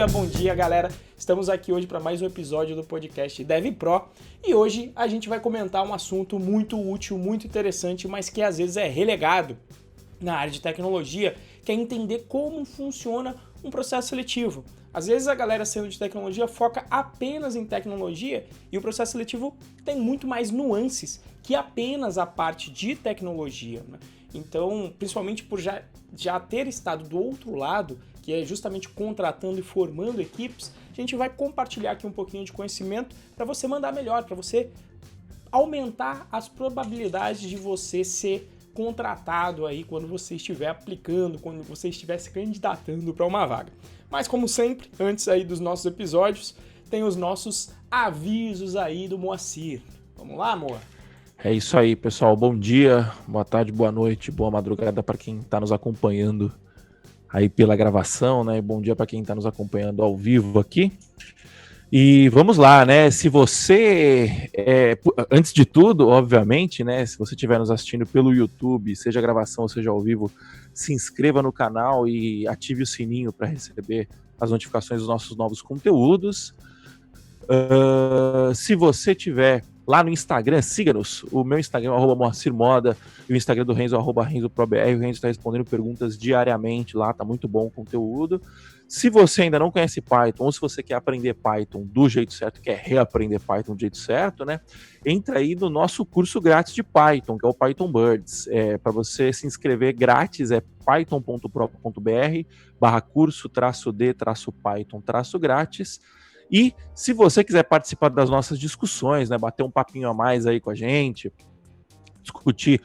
bom dia, galera. Estamos aqui hoje para mais um episódio do podcast DevPro e hoje a gente vai comentar um assunto muito útil, muito interessante, mas que às vezes é relegado na área de tecnologia, que é entender como funciona um processo seletivo. Às vezes a galera sendo de tecnologia foca apenas em tecnologia e o processo seletivo tem muito mais nuances que apenas a parte de tecnologia, né? Então, principalmente por já ter estado do outro lado, que é justamente contratando e formando equipes, a gente vai compartilhar aqui um pouquinho de conhecimento para você mandar melhor, para você aumentar as probabilidades de você ser contratado aí quando você estiver aplicando, quando você estiver se candidatando para uma vaga. Mas como sempre, antes aí dos nossos episódios, tem os nossos avisos aí do Moacir. Vamos lá, amor? É isso aí, pessoal. Bom dia, boa tarde, boa noite, boa madrugada para quem está nos acompanhando aí pela gravação, né? E bom dia para quem está nos acompanhando ao vivo aqui. E vamos lá, né? Se você, antes de tudo, obviamente, né? Se você estiver nos assistindo pelo YouTube, seja gravação ou seja ao vivo, se inscreva no canal e ative o sininho para receber as notificações dos nossos novos conteúdos. Se você tiver lá no Instagram, siga-nos. O meu Instagram é @moacirmoda e o Instagram do Renzo é @renzoprobr. O Renzo está respondendo perguntas diariamente lá, tá muito bom o conteúdo. Se você ainda não conhece Python, ou se você quer aprender Python do jeito certo, quer reaprender Python do jeito certo, né? Entra aí no nosso curso grátis de Python, que é o Python Birds. Para você se inscrever grátis, é python.pro.br/curso-d-python-grátis. E se você quiser participar das nossas discussões, né, bater um papinho a mais aí com a gente, discutir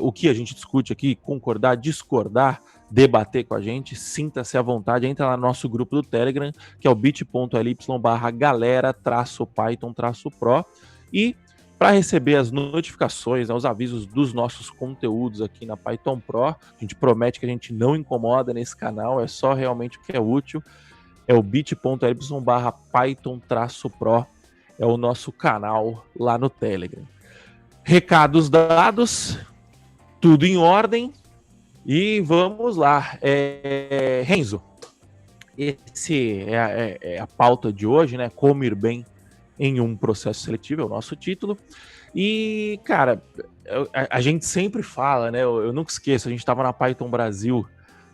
o que a gente discute aqui, concordar, discordar, debater com a gente, sinta-se à vontade, entra lá no nosso grupo do Telegram, que é o bit.ly/galera-python-pro, e para receber as notificações, né, os avisos dos nossos conteúdos aqui na Python Pro, a gente promete que a gente não incomoda nesse canal, é só realmente o que é útil. É o bit.ly/python-pro, é o nosso canal lá no Telegram. Recados dados, tudo em ordem, e vamos lá. Renzo, esse é a pauta de hoje, né? Como ir bem em um processo seletivo, é o nosso título. E, cara, a gente sempre fala, né? Eu nunca esqueço, a gente estava na Python Brasil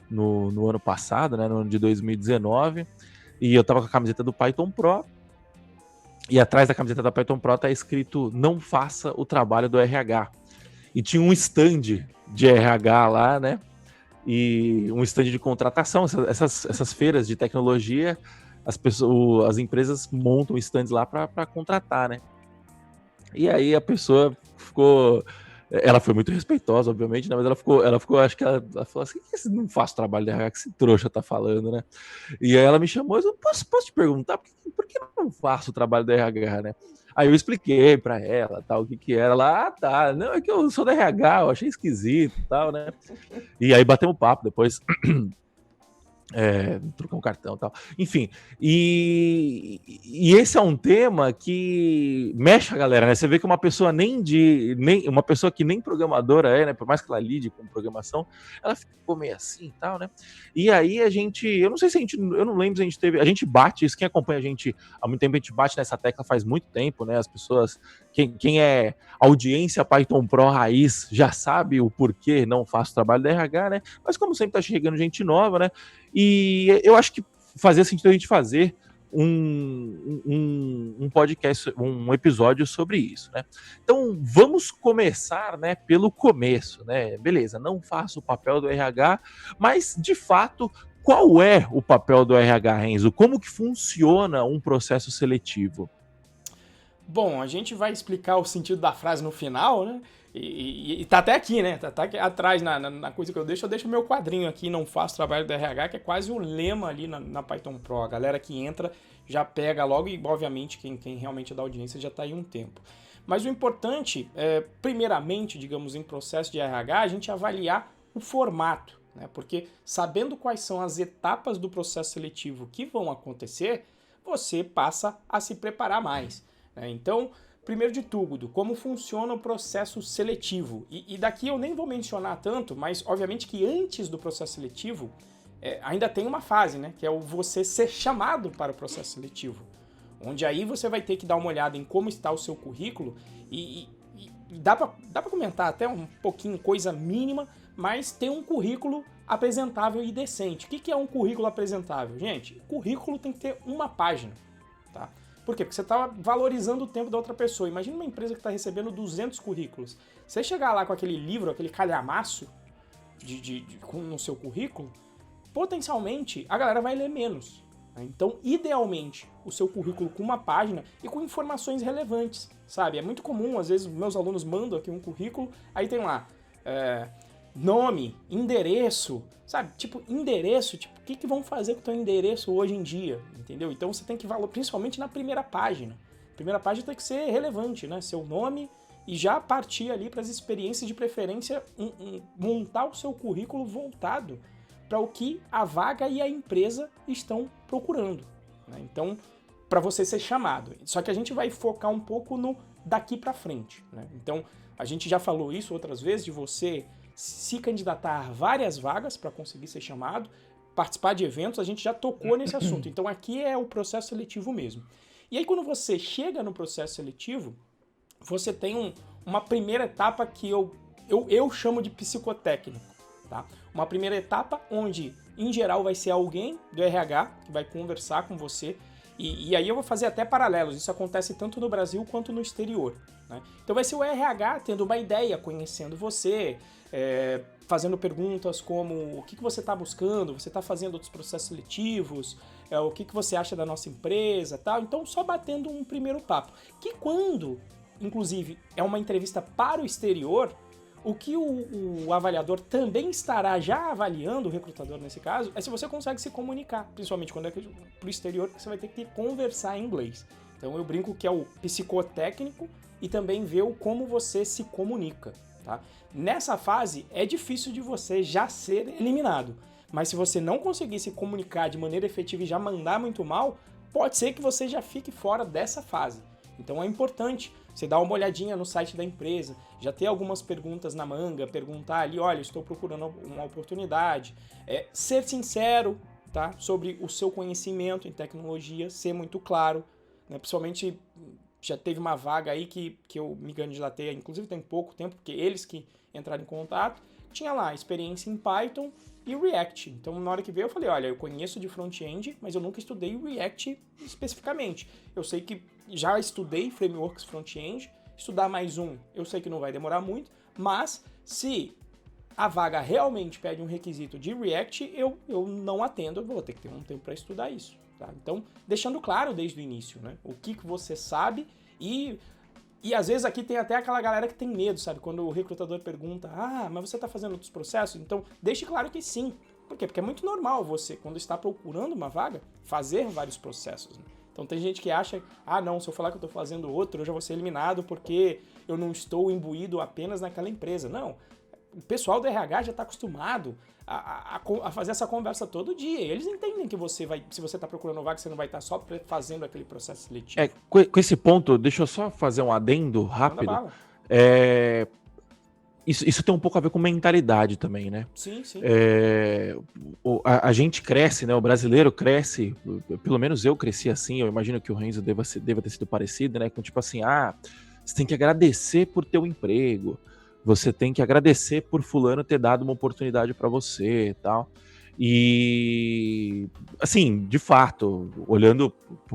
no ano passado, né? No ano de 2019. E eu tava com a camiseta do Python Pro, e atrás da camiseta da Python Pro tá escrito: não faça o trabalho do RH. E tinha um stand de RH lá, né? E um stand de contratação, essas feiras de tecnologia, as empresas montam stands lá para contratar, né? E aí a pessoa ficou... Ela foi muito respeitosa, obviamente, né? Mas ela ficou, acho que ela falou assim: que não faço trabalho de RH, que esse trouxa tá falando, né? E aí ela me chamou e eu posso te perguntar por que eu não faço o trabalho do RH, né? Aí eu expliquei pra ela, tal, o que era. Ela, tá, não, é que eu sou da RH, eu achei esquisito e tal, né? E aí batemos papo depois. Trocar um cartão e tal. Enfim, e esse é um tema que mexe a galera, né? Você vê que uma pessoa uma pessoa que nem programadora né? Por mais que ela lide com programação, ela ficou meio assim e tal, né? E aí eu não sei se eu não lembro se a gente bate isso, quem acompanha a gente há muito tempo, a gente bate nessa tecla faz muito tempo, né? As pessoas, quem é audiência Python Pro raiz já sabe o porquê não faço trabalho da RH, né? Mas como sempre tá chegando gente nova, né? E eu acho que fazia sentido a gente fazer um podcast, um episódio sobre isso, né? Então vamos começar, né, pelo começo, né? Beleza, não faço o papel do RH, mas de fato, qual é o papel do RH, Renzo? Como que funciona um processo seletivo? Bom, a gente vai explicar o sentido da frase no final, né? E tá até aqui, né? Tá aqui atrás na coisa que eu deixo meu quadrinho aqui, não faço trabalho do RH, que é quase o lema ali na Python Pro. A galera que entra já pega logo e, obviamente, quem realmente é da audiência já tá aí um tempo. Mas o importante primeiramente, digamos, em processo de RH, a gente avaliar o formato, né? Porque sabendo quais são as etapas do processo seletivo que vão acontecer, você passa a se preparar mais. Então, primeiro de tudo, como funciona o processo seletivo. E daqui eu nem vou mencionar tanto, mas obviamente que antes do processo seletivo, ainda tem uma fase, né, que é o você ser chamado para o processo seletivo, onde aí você vai ter que dar uma olhada em como está o seu currículo e dá pra comentar até um pouquinho, coisa mínima, mas ter um currículo apresentável e decente. O que é um currículo apresentável? Gente, currículo tem que ter uma página, tá? Por quê? Porque você está valorizando o tempo da outra pessoa. Imagina uma empresa que está recebendo 200 currículos. Você chegar lá com aquele livro, aquele calhamaço no seu currículo, potencialmente a galera vai ler menos. Né? Então, idealmente, o seu currículo com uma página e com informações relevantes, sabe? É muito comum, às vezes, meus alunos mandam aqui um currículo, aí tem lá nome, endereço, sabe? Tipo, endereço, tipo, o que vão fazer com o teu endereço hoje em dia, entendeu? Então você tem que valorizar, principalmente na primeira página. A primeira página tem que ser relevante, né? Seu nome e já partir ali para as experiências, de preferência, montar o seu currículo voltado para o que a vaga e a empresa estão procurando. Né? Então, para você ser chamado. Só que a gente vai focar um pouco no daqui para frente. Né? Então, a gente já falou isso outras vezes, de você se candidatar a várias vagas para conseguir ser chamado, participar de eventos, a gente já tocou nesse assunto. Então, aqui é o processo seletivo mesmo. E aí, quando você chega no processo seletivo, você tem uma primeira etapa que eu chamo de psicotécnico. Tá? Uma primeira etapa onde, em geral, vai ser alguém do RH que vai conversar com você. E aí eu vou fazer até paralelos. Isso acontece tanto no Brasil quanto no exterior. Né? Então vai ser o RH tendo uma ideia, conhecendo você, fazendo perguntas como o que você está buscando, você está fazendo outros processos seletivos, o que você acha da nossa empresa, tal. Então só batendo um primeiro papo. Que quando, inclusive, é uma entrevista para o exterior, o que o avaliador também estará já avaliando, o recrutador nesse caso, é se você consegue se comunicar, principalmente quando é para o exterior, que você vai ter que conversar em inglês. Então eu brinco que é o psicotécnico e também ver como você se comunica. Tá? Nessa fase é difícil de você já ser eliminado, mas se você não conseguir se comunicar de maneira efetiva e já mandar muito mal, pode ser que você já fique fora dessa fase. Então é importante você dar uma olhadinha no site da empresa, já ter algumas perguntas na manga, perguntar ali, olha, estou procurando uma oportunidade, ser sincero, tá? Sobre o seu conhecimento em tecnologia, ser muito claro, né? Principalmente já teve uma vaga aí que eu me candidatei, inclusive tem pouco tempo, porque eles que entraram em contato, tinha lá experiência em Python e React. Então, na hora que veio, eu falei, olha, eu conheço de front-end, mas eu nunca estudei React especificamente. Eu sei que já estudei frameworks front-end, estudar mais um, eu sei que não vai demorar muito, mas se a vaga realmente pede um requisito de React, eu não atendo, eu vou ter que ter um tempo para estudar isso. Tá? Então, deixando claro desde o início, né, o que você sabe e às vezes aqui tem até aquela galera que tem medo, sabe? Quando o recrutador pergunta, mas você está fazendo outros processos? Então, deixe claro que sim. Por quê? Porque é muito normal você, quando está procurando uma vaga, fazer vários processos. Né? Então, tem gente que acha, não, se eu falar que eu estou fazendo outro, eu já vou ser eliminado porque eu não estou imbuído apenas naquela empresa. Não. O pessoal do RH já está acostumado a fazer essa conversa todo dia. Eles entendem que você vai, se você está procurando vaga, você não vai estar só fazendo aquele processo seletivo. Com esse ponto, deixa eu só fazer um adendo rápido. Isso tem um pouco a ver com mentalidade também, né? Sim. A gente cresce, né? O brasileiro cresce, pelo menos eu cresci assim, eu imagino que o Renzo deva ter sido parecido, né? Com tipo assim, você tem que agradecer por ter um emprego, você tem que agradecer por fulano ter dado uma oportunidade para você e tal. E, assim, de fato, olhando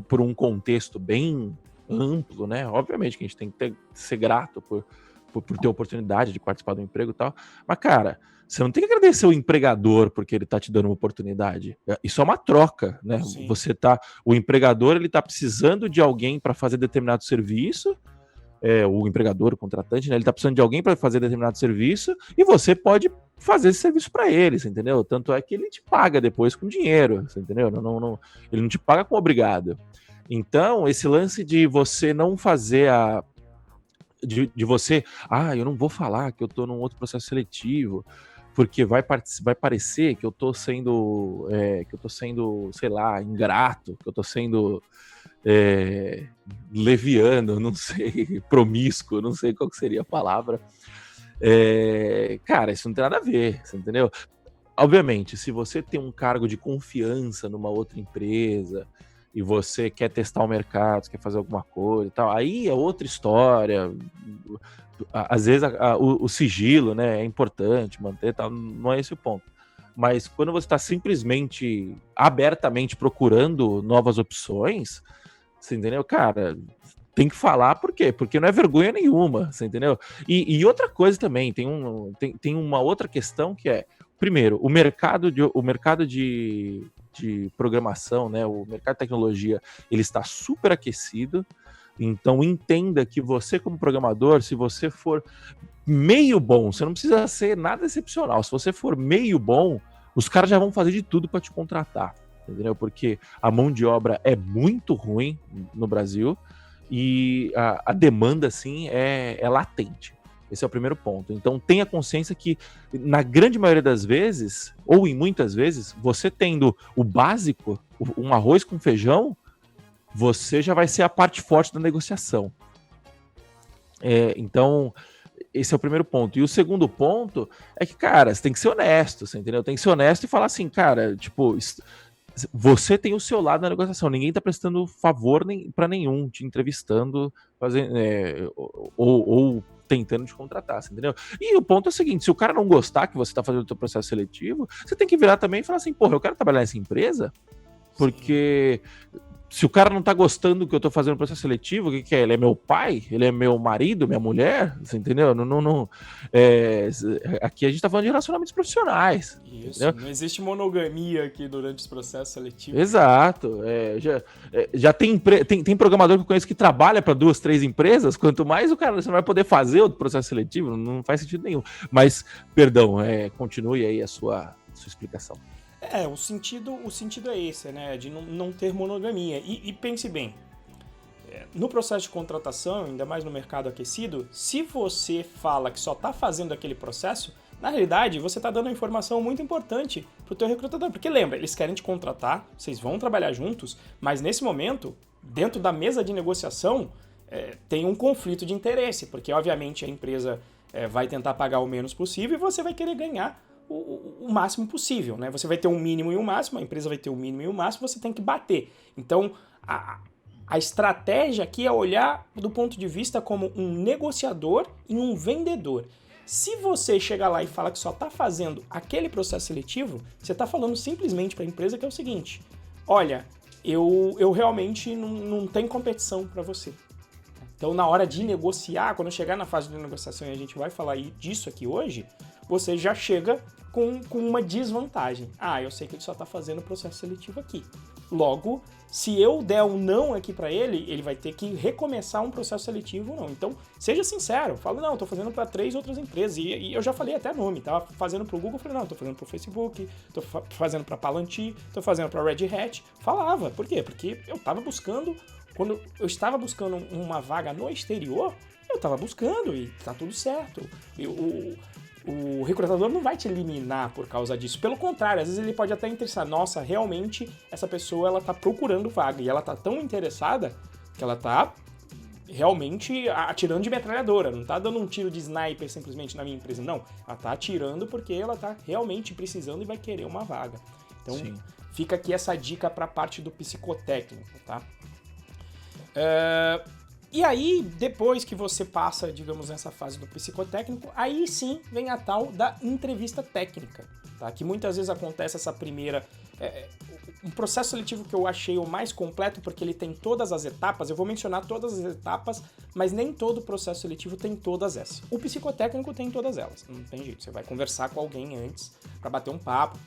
por um contexto bem amplo, né? Obviamente que a gente tem que ser grato por ter a oportunidade de participar do emprego e tal. Mas, cara, você não tem que agradecer o empregador porque ele tá te dando uma oportunidade. Isso é uma troca, né? Sim. O empregador, ele tá precisando de alguém para fazer determinado serviço, o empregador, o contratante, né? Ele tá precisando de alguém para fazer determinado serviço e você pode fazer esse serviço para eles, entendeu? Tanto é que ele te paga depois com dinheiro, você entendeu? Ele não te paga com obrigado. Então, esse lance de você não fazer de você, eu não vou falar que eu tô num outro processo seletivo, porque vai parecer que eu tô sendo, sei lá, ingrato, que eu tô sendo leviano, não sei, promíscuo, não sei qual que seria a palavra. Cara, isso não tem nada a ver, você entendeu? obviamente, se você tem um cargo de confiança numa outra empresa e você quer testar o mercado, quer fazer alguma coisa e tal, aí é outra história. Às vezes o sigilo, né, é importante manter, tal, não é esse o ponto. Mas quando você está simplesmente, abertamente procurando novas opções, você entendeu? Cara, tem que falar por quê? Porque não é vergonha nenhuma, você entendeu? E outra coisa também, tem uma outra questão que é, primeiro, o mercado de programação, né, o mercado de tecnologia, ele está super aquecido, então entenda que você como programador, se você for meio bom, você não precisa ser nada excepcional, se você for meio bom, os caras já vão fazer de tudo para te contratar, entendeu? Porque a mão de obra é muito ruim no Brasil e a demanda, assim, é latente. Esse é o primeiro ponto. Então tenha consciência que, na grande maioria das vezes, ou em muitas vezes, você tendo o básico, um arroz com feijão, você já vai ser a parte forte da negociação. Então, esse é o primeiro ponto. E o segundo ponto é que, cara, você tem que ser honesto, você entendeu? Tem que ser honesto e falar assim, cara, tipo, você tem o seu lado na negociação, ninguém tá prestando favor para nenhum, te entrevistando, fazendo, ou tentando te contratar, você entendeu? E o ponto é o seguinte, se o cara não gostar que você tá fazendo o seu processo seletivo, você tem que virar também e falar assim, porra, eu quero trabalhar nessa empresa, porque... Se o cara não tá gostando do que eu tô fazendo no processo seletivo, o que é? Ele é meu pai? Ele é meu marido? Minha mulher? Você entendeu? Aqui a gente tá falando de relacionamentos profissionais. Isso, entendeu? Não existe monogamia aqui durante os processos seletivos. Exato. Já tem programador que eu conheço que trabalha para 2, 3 empresas, quanto mais o cara, você não vai poder fazer o processo seletivo, não faz sentido nenhum. Mas, perdão, continue aí a sua explicação. O sentido é esse, né? De não ter monogamia. E pense bem, no processo de contratação, ainda mais no mercado aquecido, se você fala que só está fazendo aquele processo, na realidade você está dando uma informação muito importante para o teu recrutador. Porque lembra, eles querem te contratar, vocês vão trabalhar juntos, mas nesse momento, dentro da mesa de negociação, tem um conflito de interesse, porque obviamente a empresa vai tentar pagar o menos possível e você vai querer ganhar o máximo possível, né? Você vai ter um mínimo e um máximo, a empresa vai ter um mínimo e um máximo, você tem que bater. Então, a estratégia aqui é olhar do ponto de vista como um negociador e um vendedor. Se você chegar lá e falar que só está fazendo aquele processo seletivo, você está falando simplesmente para a empresa que é o seguinte, olha, eu realmente não tenho competição para você. Então, na hora de negociar, quando chegar na fase de negociação, e a gente vai falar disso aqui hoje, você já chega com uma desvantagem. Eu sei que ele só está fazendo o processo seletivo aqui. Logo, se eu der um não aqui para ele vai ter que recomeçar um processo seletivo ou não. Então, seja sincero. Fala, não, estou fazendo para 3 outras empresas. E eu já falei até nome. Estava fazendo para o Google, falei, não, estou fazendo para o Facebook, estou fazendo para a Palantir, estou fazendo para a Red Hat. Falava. Por quê? Porque eu estava buscando, quando eu estava buscando uma vaga no exterior, eu estava buscando e está tudo certo. O recrutador não vai te eliminar por causa disso. Pelo contrário, às vezes ele pode até interessar. Nossa, realmente essa pessoa ela tá procurando vaga e ela tá tão interessada que ela tá realmente atirando de metralhadora. Não tá dando um tiro de sniper simplesmente na minha empresa. Não, ela tá atirando porque ela tá realmente precisando e vai querer uma vaga. Então, sim, fica aqui essa dica para a parte do psicotécnico, tá? E aí, depois que você passa, digamos, nessa fase do psicotécnico, aí sim vem a tal da entrevista técnica, tá? Que muitas vezes acontece essa primeira... um processo seletivo que eu achei o mais completo, porque ele tem todas as etapas, eu vou mencionar todas as etapas, mas nem todo processo seletivo tem todas essas. O psicotécnico tem todas elas, não tem jeito, você vai conversar com alguém antes para bater um papo,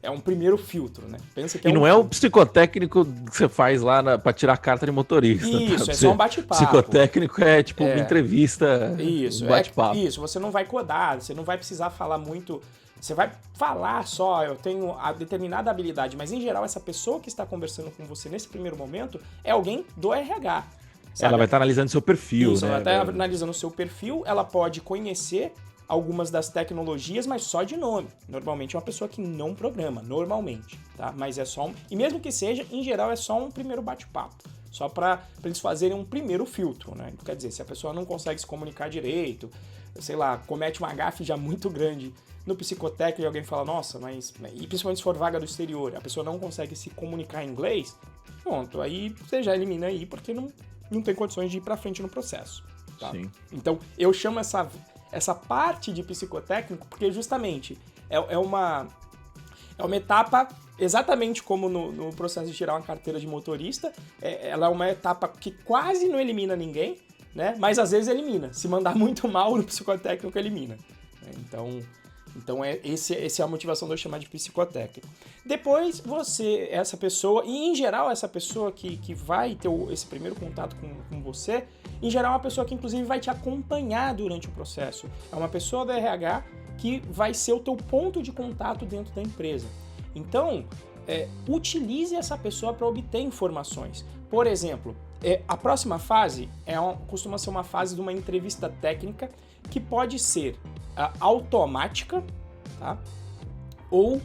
é um primeiro filtro, né? Pensa que e não é o psicotécnico que você faz lá pra tirar a carta de motorista. Isso, tá? É só um bate-papo. Psicotécnico é tipo uma entrevista, isso, um bate-papo. Isso, você não vai codar, você não vai precisar falar muito... Você vai falar só, eu tenho a determinada habilidade, mas em geral essa pessoa que está conversando com você nesse primeiro momento é alguém do RH. Sabe? Ela vai estar analisando seu perfil, isso, né? Ela está analisando o seu perfil, ela pode conhecer algumas das tecnologias, mas só de nome. Normalmente é uma pessoa que não programa, normalmente, tá? Mas é só e mesmo que seja, em geral é só um primeiro bate-papo. Só para eles fazerem um primeiro filtro, né? Quer dizer, se a pessoa não consegue se comunicar direito, sei lá, comete uma gafe já muito grande no psicotécnico e alguém fala, nossa, mas... E principalmente se for vaga do exterior, a pessoa não consegue se comunicar em inglês, pronto, aí você já elimina aí, porque não tem condições de ir pra frente no processo. Tá? Sim. Então, eu chamo essa parte de psicotécnico porque justamente é uma etapa, exatamente como no processo de tirar uma carteira de motorista, ela é uma etapa que quase não elimina ninguém, né? Mas às vezes elimina. Se mandar muito mal no psicotécnico, elimina. Então essa é a motivação de eu chamar de psicotécnico. Depois essa pessoa, e em geral essa pessoa que vai ter esse primeiro contato com você, em geral é uma pessoa que inclusive vai te acompanhar durante o processo. É uma pessoa da RH que vai ser o teu ponto de contato dentro da empresa. Então, utilize essa pessoa para obter informações. Por exemplo, a próxima fase costuma ser uma fase de uma entrevista técnica que pode ser automática, tá? Ou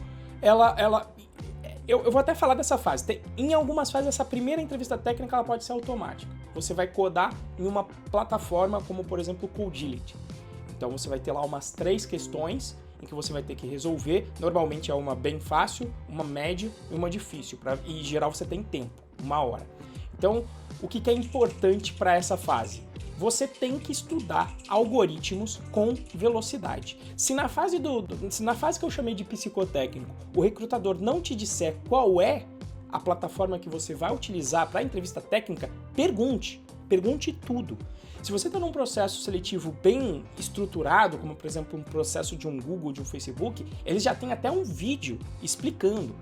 eu vou até falar dessa fase. Em algumas fases, essa primeira entrevista técnica ela pode ser automática. Você vai codar em uma plataforma como, por exemplo, o Codility. Então você vai ter lá umas 3 questões em que você vai ter que resolver. Normalmente é uma bem fácil, uma média e uma difícil. E em geral você tem tempo, 1 hora. Então, o que é importante para essa fase? Você tem que estudar algoritmos com velocidade. Se na fase que eu chamei de psicotécnico, o recrutador não te disser qual é a plataforma que você vai utilizar para a entrevista técnica, pergunte tudo. Se você está num processo seletivo bem estruturado, como por exemplo um processo de um Google, de um Facebook, eles já têm até um vídeo explicando.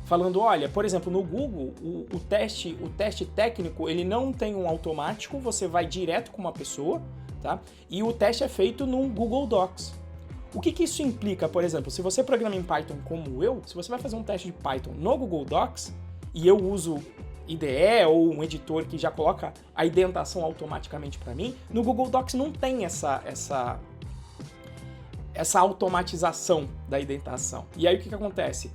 Falando, olha, por exemplo, no Google, o teste técnico, ele não tem um automático, você vai direto com uma pessoa, tá? E o teste é feito no Google Docs. O que isso implica, por exemplo, se você programa em Python como eu, se você vai fazer um teste de Python no Google Docs, e eu uso IDE ou um editor que já coloca a indentação automaticamente para mim, no Google Docs não tem essa automatização da indentação. E aí o que acontece?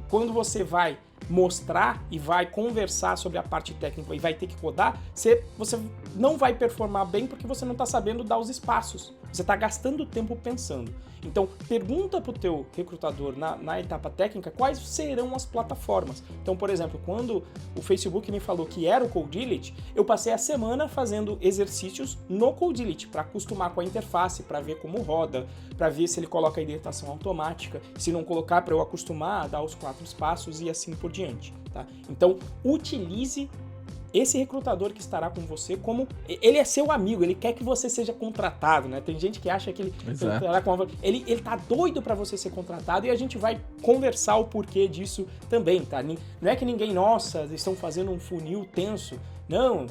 Quando você vai mostrar e vai conversar sobre a parte técnica e vai ter que codar, você não vai performar bem porque você não está sabendo dar os espaços. Você está gastando tempo pensando. Então, pergunta para o teu recrutador na etapa técnica quais serão as plataformas. Então, por exemplo, quando o Facebook me falou que era o Codility, eu passei a semana fazendo exercícios no Codility para acostumar com a interface, para ver como roda, para ver se ele coloca a indentação automática, se não colocar para eu acostumar a dar os 4 passos e assim por diante. Tá? Então, utilize esse recrutador que estará com você como... Ele é seu amigo, ele quer que você seja contratado, né? Tem gente que acha que ele tá doido para você ser contratado e a gente vai conversar o porquê disso também, tá? Não é que ninguém, nossa, estão fazendo um funil tenso. Não,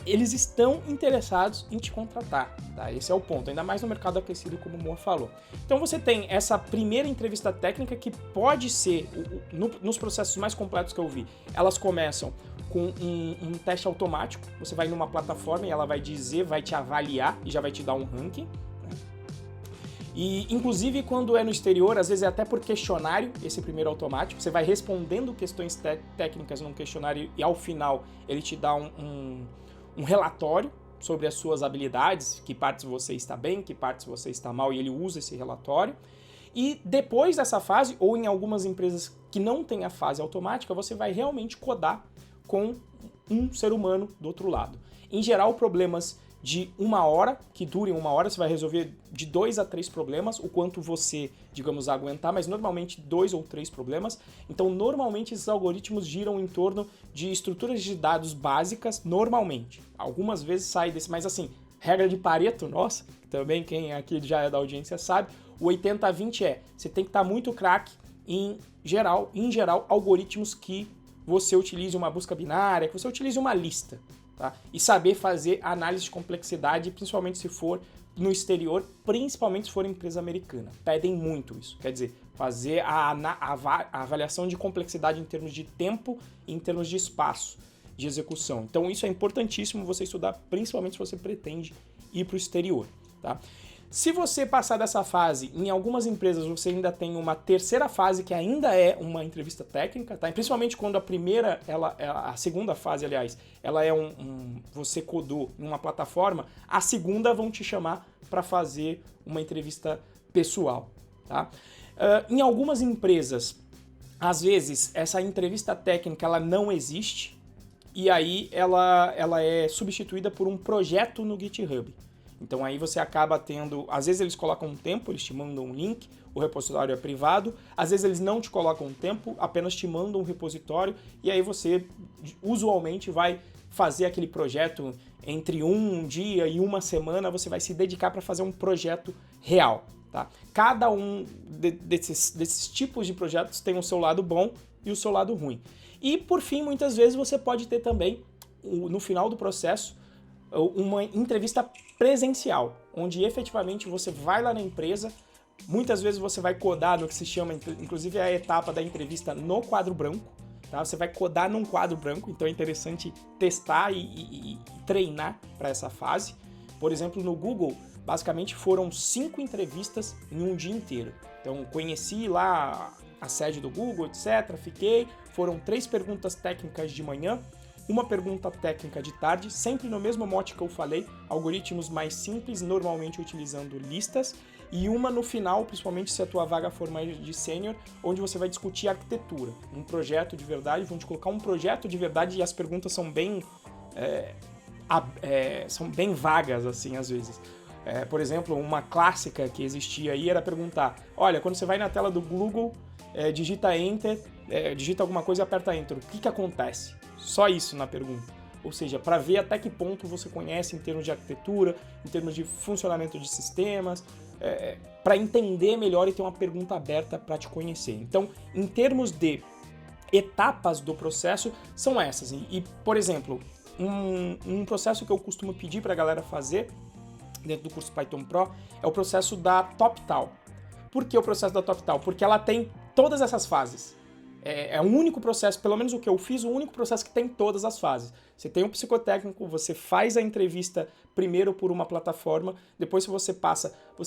eles estão interessados em te contratar, tá? Esse é o ponto, ainda mais no mercado aquecido, como o Moa falou. Então você tem essa primeira entrevista técnica que pode ser, nos processos mais completos que eu vi, elas começam com um teste automático, você vai numa plataforma e ela vai te avaliar e já vai te dar um ranking, né? E inclusive quando é no exterior, às vezes é até por questionário, esse primeiro automático, você vai respondendo questões técnicas num questionário e ao final ele te dá um relatório sobre as suas habilidades, que partes você está bem, que partes você está mal, e ele usa esse relatório. E depois dessa fase, ou em algumas empresas que não tem a fase automática, você vai realmente codar com um ser humano do outro lado. Em geral, problemas de 1 hora, que durem 1 hora, você vai resolver de 2 a 3 problemas, o quanto você, digamos, aguentar, mas normalmente 2 ou 3 problemas. Então, normalmente, esses algoritmos giram em torno de estruturas de dados básicas, normalmente. Algumas vezes sai desse, mas assim, regra de Pareto, nossa, também quem aqui já é da audiência sabe, o 80-20 você tem que estar muito craque em geral, algoritmos que você utilize uma busca binária, que você utilize uma lista, tá? E saber fazer análise de complexidade, principalmente se for no exterior, principalmente se for empresa americana. Pedem muito isso, quer dizer, fazer a avaliação de complexidade em termos de tempo e em termos de espaço de execução. Então isso é importantíssimo você estudar, principalmente se você pretende ir para o exterior, tá? Se você passar dessa fase, em algumas empresas você ainda tem uma terceira fase que ainda é uma entrevista técnica, tá? E principalmente quando a primeira, a segunda fase, aliás, ela é você codou em uma plataforma, a segunda vão te chamar para fazer uma entrevista pessoal, tá? Em algumas empresas, às vezes, essa entrevista técnica ela não existe e aí ela é substituída por um projeto no GitHub. Então aí você acaba tendo, às vezes eles colocam um tempo, eles te mandam um link, o repositório é privado, às vezes eles não te colocam um tempo, apenas te mandam um repositório e aí você usualmente vai fazer aquele projeto entre um dia e uma semana, você vai se dedicar para fazer um projeto real, tá? Cada um desses tipos de projetos tem o seu lado bom e o seu lado ruim. E por fim, muitas vezes você pode ter também, no final do processo, uma entrevista presencial, onde efetivamente você vai lá na empresa, muitas vezes você vai codar no que se chama, inclusive a etapa da entrevista no quadro branco, tá? Você vai codar num quadro branco, então é interessante testar e treinar para essa fase. Por exemplo, no Google, basicamente foram 5 entrevistas em um dia inteiro. Então conheci lá a sede do Google, etc, foram 3 perguntas técnicas de manhã, uma pergunta técnica de tarde, sempre no mesmo mote que eu falei, algoritmos mais simples, normalmente utilizando listas, e uma no final, principalmente se a tua vaga for mais de sênior, onde você vai discutir arquitetura, um projeto de verdade, vão te colocar um projeto de verdade e as perguntas são bem vagas, assim, às vezes. Por exemplo, uma clássica que existia aí era perguntar, olha, quando você vai na tela do Google, digita Enter, digita alguma coisa e aperta Enter, o que acontece? Só isso na pergunta. Ou seja, para ver até que ponto você conhece em termos de arquitetura, em termos de funcionamento de sistemas, para entender melhor e ter uma pergunta aberta para te conhecer. Então, em termos de etapas do processo, são essas. E por exemplo, um processo que eu costumo pedir para a galera fazer dentro do curso Python Pro é o processo da TopTal. Por que o processo da TopTal? Porque ela tem todas essas fases. É um único processo, pelo menos o que eu fiz, o único processo que tem todas as fases. Você tem um psicotécnico, você faz a entrevista primeiro por uma plataforma, depois você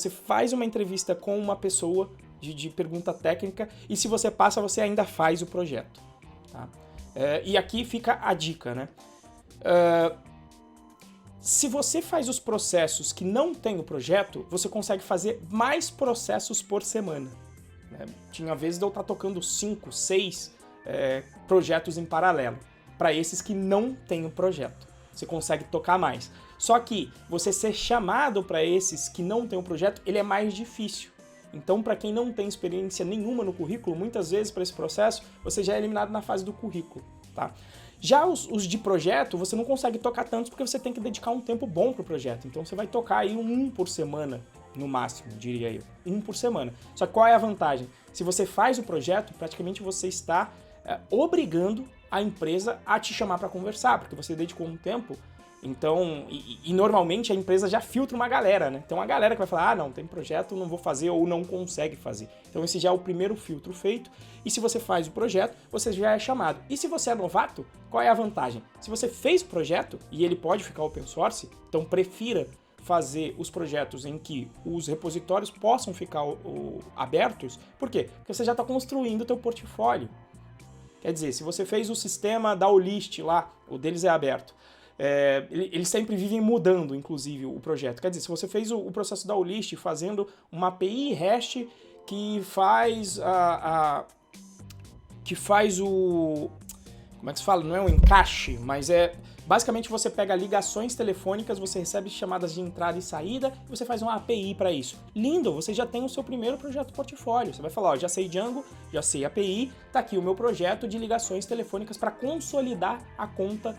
faz uma entrevista com uma pessoa de pergunta técnica, e se você passa, você ainda faz o projeto. Tá? E aqui fica a dica, né? Se você faz os processos que não tem o projeto, você consegue fazer mais processos por semana. Tinha vezes de eu estar tocando 5, 6 projetos em paralelo. Para esses que não tem o projeto, você consegue tocar mais. Só que você ser chamado para esses que não tem o projeto, ele é mais difícil. Então, para quem não tem experiência nenhuma no currículo, muitas vezes para esse processo, você já é eliminado na fase do currículo. Tá? Já os de projeto, você não consegue tocar tantos porque você tem que dedicar um tempo bom para o projeto. Então, você vai tocar aí um por semana, no máximo, diria eu. 1 por semana. Só que qual é a vantagem? Se você faz o projeto, praticamente você está obrigando a empresa a te chamar para conversar, porque você dedicou um tempo. Então, e normalmente a empresa já filtra uma galera, né? Então a galera que vai falar, não, tem projeto, não vou fazer ou não consegue fazer. Então esse já é o primeiro filtro feito. E se você faz o projeto, você já é chamado. E se você é novato, qual é a vantagem? Se você fez o projeto, e ele pode ficar open source, então prefira fazer os projetos em que os repositórios possam ficar abertos. Por quê? Porque você já está construindo o teu portfólio. Quer dizer, se você fez o sistema da Olist lá, o deles é aberto, eles sempre vivem mudando, inclusive, o projeto. Quer dizer, se você fez o processo da Olist fazendo uma API REST que faz o... Como é que se fala? Não é um encaixe, mas basicamente você pega ligações telefônicas, você recebe chamadas de entrada e saída e você faz uma API para isso. Lindo, você já tem o seu primeiro projeto portfólio. Você vai falar, ó, já sei Django, já sei API, tá aqui o meu projeto de ligações telefônicas para consolidar a conta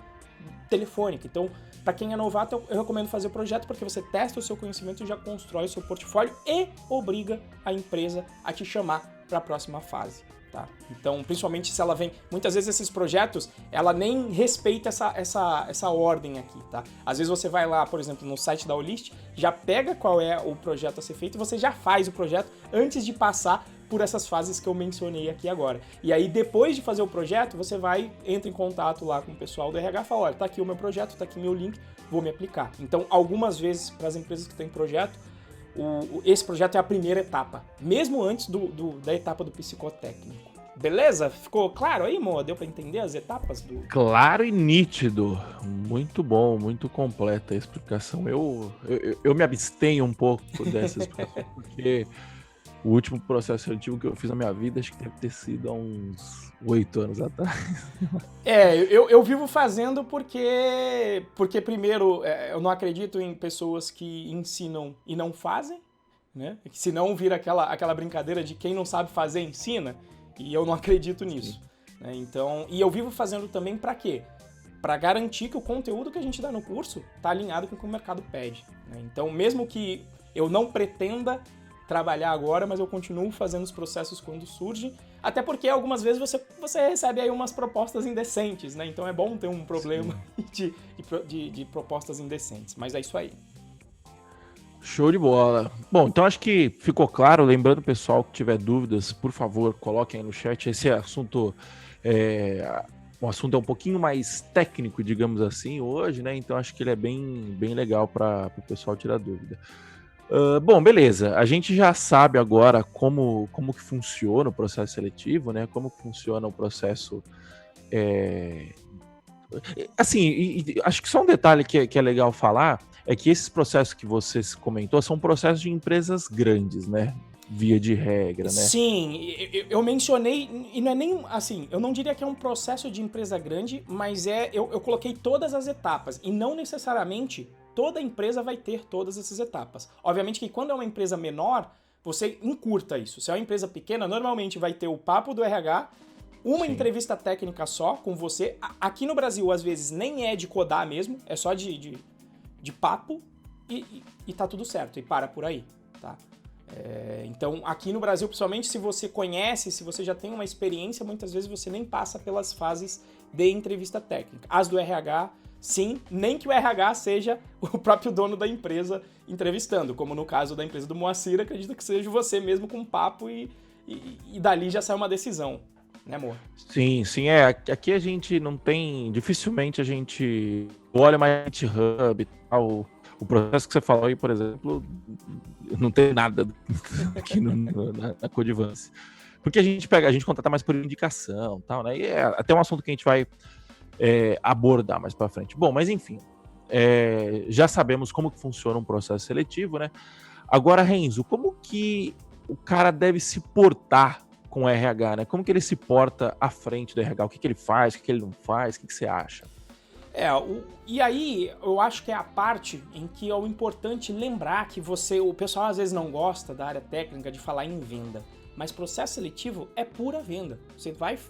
telefônica. Então, para quem é novato, eu recomendo fazer o projeto porque você testa o seu conhecimento e já constrói o seu portfólio e obriga a empresa a te chamar para a próxima fase. Tá? Então, principalmente se ela vem... Muitas vezes esses projetos, ela nem respeita essa ordem aqui, tá? Às vezes você vai lá, por exemplo, no site da Olist, já pega qual é o projeto a ser feito e você já faz o projeto antes de passar por essas fases que eu mencionei aqui agora. E aí, depois de fazer o projeto, você entra em contato lá com o pessoal do RH e fala, olha, tá aqui o meu projeto, tá aqui meu link, vou me aplicar. Então, algumas vezes, para as empresas que têm projeto, esse projeto é a primeira etapa, mesmo antes da etapa do psicotécnico. Beleza? Ficou claro aí, Moa? Deu para entender as etapas do... Claro e nítido. Muito bom, muito completa a explicação. Eu me abstenho um pouco dessa explicação, porque o último processo seletivo que eu fiz na minha vida, acho que deve ter sido há uns 8 anos atrás. Eu vivo fazendo porque primeiro, eu não acredito em pessoas que ensinam e não fazem, né? Senão vira aquela brincadeira de quem não sabe fazer, ensina. E eu não acredito nisso. Né? Então, e eu vivo fazendo também para quê? Para garantir que o conteúdo que a gente dá no curso está alinhado com o que o mercado pede. Né? Então, mesmo que eu não pretenda trabalhar agora, mas eu continuo fazendo os processos quando surgem, até porque algumas vezes você recebe aí umas propostas indecentes, né? Então é bom ter um problema de propostas indecentes. Mas é isso aí. Show de bola. Bom, então acho que ficou claro. Lembrando, pessoal, que tiver dúvidas, por favor, coloquem aí no chat. Esse assunto o assunto é um pouquinho mais técnico, digamos assim, hoje, né? Então acho que ele é bem legal para o pessoal tirar dúvida. Bom, beleza. A gente já sabe agora como que funciona o processo seletivo, né? Como funciona o processo... Assim, acho que só um detalhe que é legal falar é que esses processos que você comentou são processos de empresas grandes, né? Via de regra, né? Sim, eu mencionei, e não é nem, assim, eu não diria que é um processo de empresa grande, mas eu coloquei todas as etapas, e não necessariamente toda empresa vai ter todas essas etapas. Obviamente que quando é uma empresa menor, você encurta isso. Se é uma empresa pequena, normalmente vai ter o papo do RH, uma entrevista técnica só com você. Aqui no Brasil, às vezes, nem é de codar mesmo, é só de papo e tá tudo certo, e para por aí, tá? Então, aqui no Brasil, principalmente, se você conhece, se você já tem uma experiência, muitas vezes você nem passa pelas fases de entrevista técnica. As do RH, sim, nem que o RH seja o próprio dono da empresa entrevistando, como no caso da empresa do Moacir, acredito que seja você mesmo com um papo e dali já sai uma decisão. Né, amor? Sim. Aqui a gente não tem... Dificilmente a gente olha mais GitHub e tal. O processo que você falou aí, por exemplo, não tem nada aqui na Codivance. Porque a gente contrata mais por indicação e tal, né? E é até um assunto que a gente vai abordar mais pra frente. Bom, mas enfim. Já sabemos como que funciona um processo seletivo, né? Agora, Renzo, como que o cara deve se portar com o RH, né? Como que ele se porta à frente do RH? O que ele faz, o que ele não faz? O que você acha? E aí eu acho que é a parte em que é o importante lembrar que o pessoal às vezes não gosta da área técnica de falar em venda, mas processo seletivo é pura venda.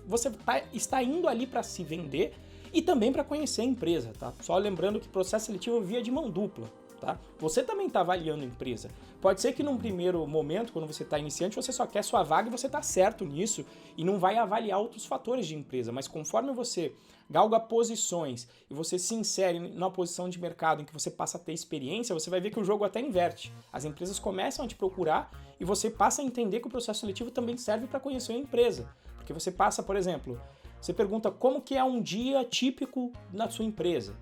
Você está indo ali para se vender e também para conhecer a empresa, tá? Só lembrando que processo seletivo via de mão dupla. Tá? Você também está avaliando a empresa. Pode ser que num primeiro momento, quando você está iniciante, você só quer sua vaga e você está certo nisso e não vai avaliar outros fatores de empresa, mas conforme você galga posições e você se insere na posição de mercado em que você passa a ter experiência, você vai ver que o jogo até inverte. As empresas começam a te procurar e você passa a entender que o processo seletivo também serve para conhecer a empresa. Porque você passa, por exemplo, você pergunta como que é um dia típico na sua empresa.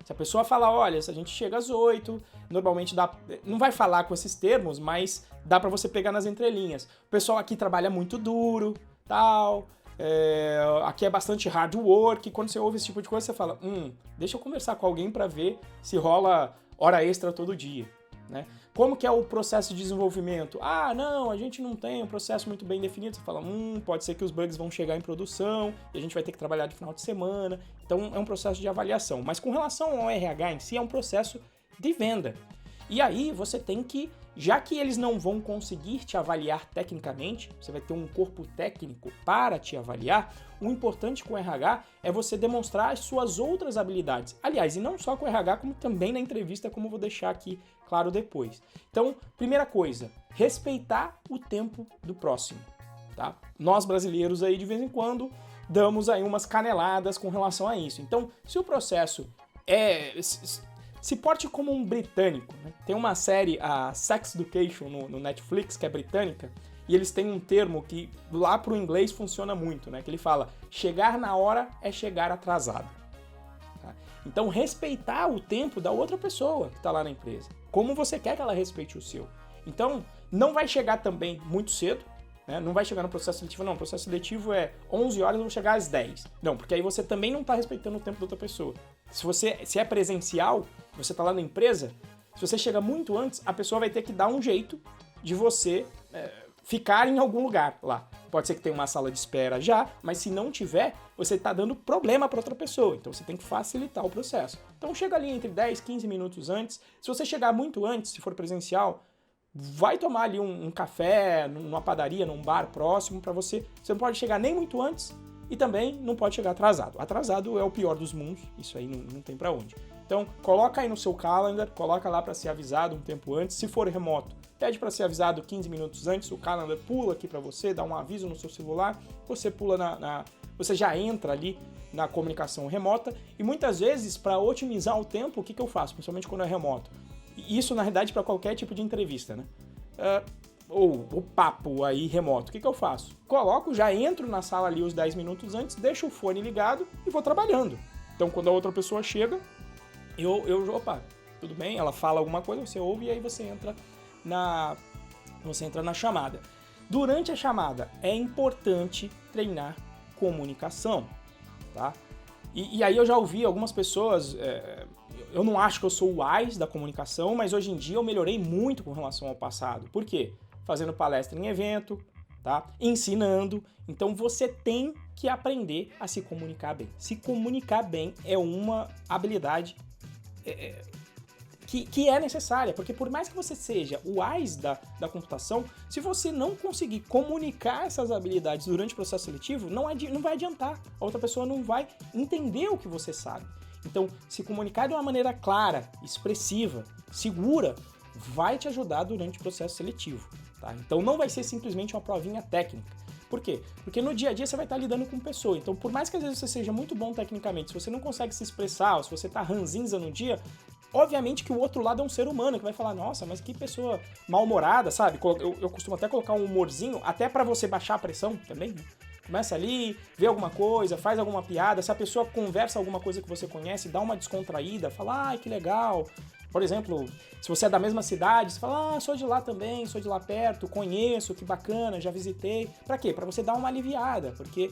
Se a pessoa falar, olha, se a gente chega às 8, normalmente dá... Não vai falar com esses termos, mas dá pra você pegar nas entrelinhas. O pessoal aqui trabalha muito duro, tal... aqui é bastante hard work, e quando você ouve esse tipo de coisa, você fala, deixa eu conversar com alguém pra ver se rola hora extra todo dia, né? Como que é o processo de desenvolvimento? Ah, não, a gente não tem um processo muito bem definido. Você fala, pode ser que os bugs vão chegar em produção e a gente vai ter que trabalhar de final de semana. Então é um processo de avaliação. Mas com relação ao RH em si, é um processo de venda. E aí você tem que, já que eles não vão conseguir te avaliar tecnicamente, você vai ter um corpo técnico para te avaliar, o importante com o RH é você demonstrar as suas outras habilidades. Aliás, e não só com o RH, como também na entrevista, como eu vou deixar aqui claro depois. Então, primeira coisa, respeitar o tempo do próximo, tá? Nós brasileiros aí, de vez em quando, damos aí umas caneladas com relação a isso. Então, se o processo se porte como um britânico, né? Tem uma série, a Sex Education, no Netflix, que é britânica, e eles têm um termo que lá pro inglês funciona muito, né? Que ele fala, chegar na hora é chegar atrasado. Tá? Então, respeitar o tempo da outra pessoa que está lá na empresa. como você quer que ela respeite o seu. Então, não vai chegar também muito cedo, né? Não vai chegar no processo seletivo, não, o processo seletivo é 11 horas, eu vou chegar às 10. Não, porque aí você também não está respeitando o tempo da outra pessoa. Se é presencial, você está lá na empresa, se você chega muito antes, a pessoa vai ter que dar um jeito de você ficar em algum lugar lá. Pode ser que tenha uma sala de espera já, mas se não tiver, você está dando problema para outra pessoa. Então você tem que facilitar o processo. Então chega ali entre 10, 15 minutos antes. Se você chegar muito antes, se for presencial, vai tomar ali um café, numa padaria, num bar próximo para você. Você não pode chegar nem muito antes e também não pode chegar atrasado. Atrasado é o pior dos mundos, isso aí não tem para onde. Então coloca aí no seu calendar, coloca lá para ser avisado um tempo antes. Se for remoto, pede para ser avisado 15 minutos antes, o calendar pula aqui para você, dá um aviso no seu celular, você pula você já entra ali na comunicação remota. E muitas vezes, para otimizar o tempo, o que eu faço? Principalmente quando é remoto. Isso, na realidade, para qualquer tipo de entrevista, né? Ou o papo aí remoto. O que eu faço? Já entro na sala ali os 10 minutos antes, deixo o fone ligado e vou trabalhando. Então, quando a outra pessoa chega, opa, tudo bem? Ela fala alguma coisa, você ouve e aí você entra na chamada. Durante a chamada, é importante treinar comunicação, tá? E aí eu já ouvi algumas pessoas... eu não acho que eu sou o AIS da comunicação, mas hoje em dia eu melhorei muito com relação ao passado. Por quê? Fazendo palestra em evento, tá? Ensinando. Então você tem que aprender a se comunicar bem. Se comunicar bem é uma habilidade que é necessária, porque por mais que você seja o AIS da computação, se você não conseguir comunicar essas habilidades durante o processo seletivo, não vai adiantar. A outra pessoa não vai entender o que você sabe. Então, se comunicar de uma maneira clara, expressiva, segura, vai te ajudar durante o processo seletivo, tá? Então, não vai ser simplesmente uma provinha técnica. Por quê? Porque no dia a dia você vai estar lidando com pessoa. Então, por mais que às vezes você seja muito bom tecnicamente, se você não consegue se expressar, ou se você está ranzinza no dia, obviamente que o outro lado é um ser humano que vai falar, nossa, mas que pessoa mal-humorada, sabe? Eu costumo até colocar um humorzinho, até para você baixar a pressão também, né? Começa ali, vê alguma coisa, faz alguma piada, se a pessoa conversa alguma coisa que você conhece, dá uma descontraída, fala, que legal. Por exemplo, se você é da mesma cidade, você fala, sou de lá também, sou de lá perto, conheço, que bacana, já visitei. Pra quê? Pra você dar uma aliviada, porque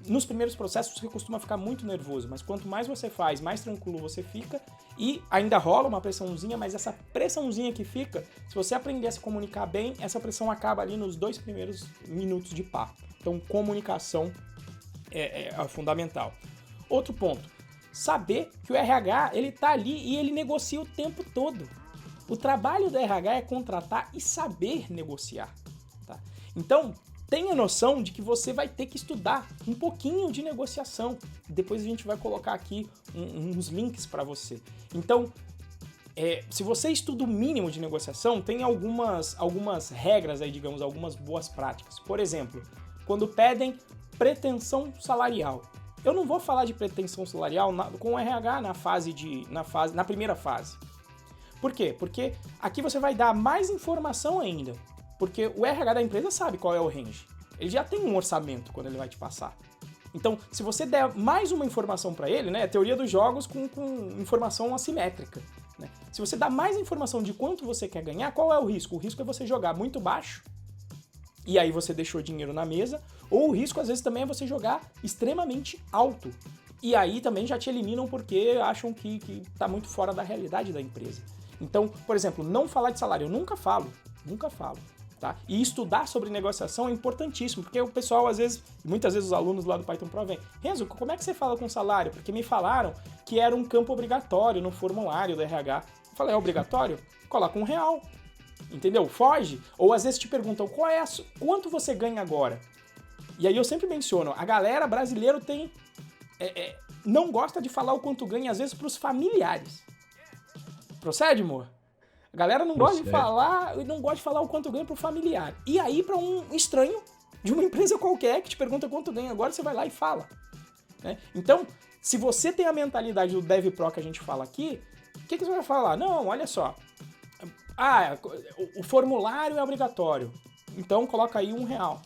nos primeiros processos você costuma ficar muito nervoso, mas quanto mais você faz, mais tranquilo você fica e ainda rola uma pressãozinha, mas essa pressãozinha que fica, se você aprender a se comunicar bem, essa pressão acaba ali nos 2 primeiros minutos de papo. Então, comunicação é fundamental. Outro ponto, saber que o RH ele tá ali e ele negocia o tempo todo. O trabalho do RH é contratar e saber negociar. Tá? Então, tenha noção de que você vai ter que estudar um pouquinho de negociação. Depois a gente vai colocar aqui uns links para você. Então, se você estuda o mínimo de negociação, tem algumas regras aí, digamos, algumas boas práticas. Por exemplo, quando pedem pretensão salarial. Eu não vou falar de pretensão salarial com o RH na primeira fase. Por quê? Porque aqui você vai dar mais informação ainda. Porque o RH da empresa sabe qual é o range. Ele já tem um orçamento quando ele vai te passar. Então, se você der mais uma informação para ele, né, é a teoria dos jogos com informação assimétrica. Né? Se você dá mais informação de quanto você quer ganhar, qual é o risco? O risco é você jogar muito baixo, e aí você deixou dinheiro na mesa, ou o risco às vezes também é você jogar extremamente alto. E aí também já te eliminam porque acham que tá muito fora da realidade da empresa. Então, por exemplo, não falar de salário, eu nunca falo. Tá? E estudar sobre negociação é importantíssimo, porque o pessoal, muitas vezes os alunos lá do Python Pro vêm, Renzo, como é que você fala com salário? Porque me falaram que era um campo obrigatório no formulário do RH. Eu falei, é obrigatório? Coloca R$1. Entendeu? Foge. Ou às vezes te perguntam, quanto você ganha agora? E aí eu sempre menciono, a galera brasileira não gosta de falar o quanto ganha, às vezes, para os familiares. Procede, amor? A galera não gosta de falar o quanto ganha pro familiar. E aí, para um estranho de uma empresa qualquer que te pergunta quanto ganha agora, você vai lá e fala. Né? Então, se você tem a mentalidade do DevPro que a gente fala aqui, o que você vai falar? Não, olha só. O formulário é obrigatório. Então, coloca aí R$1.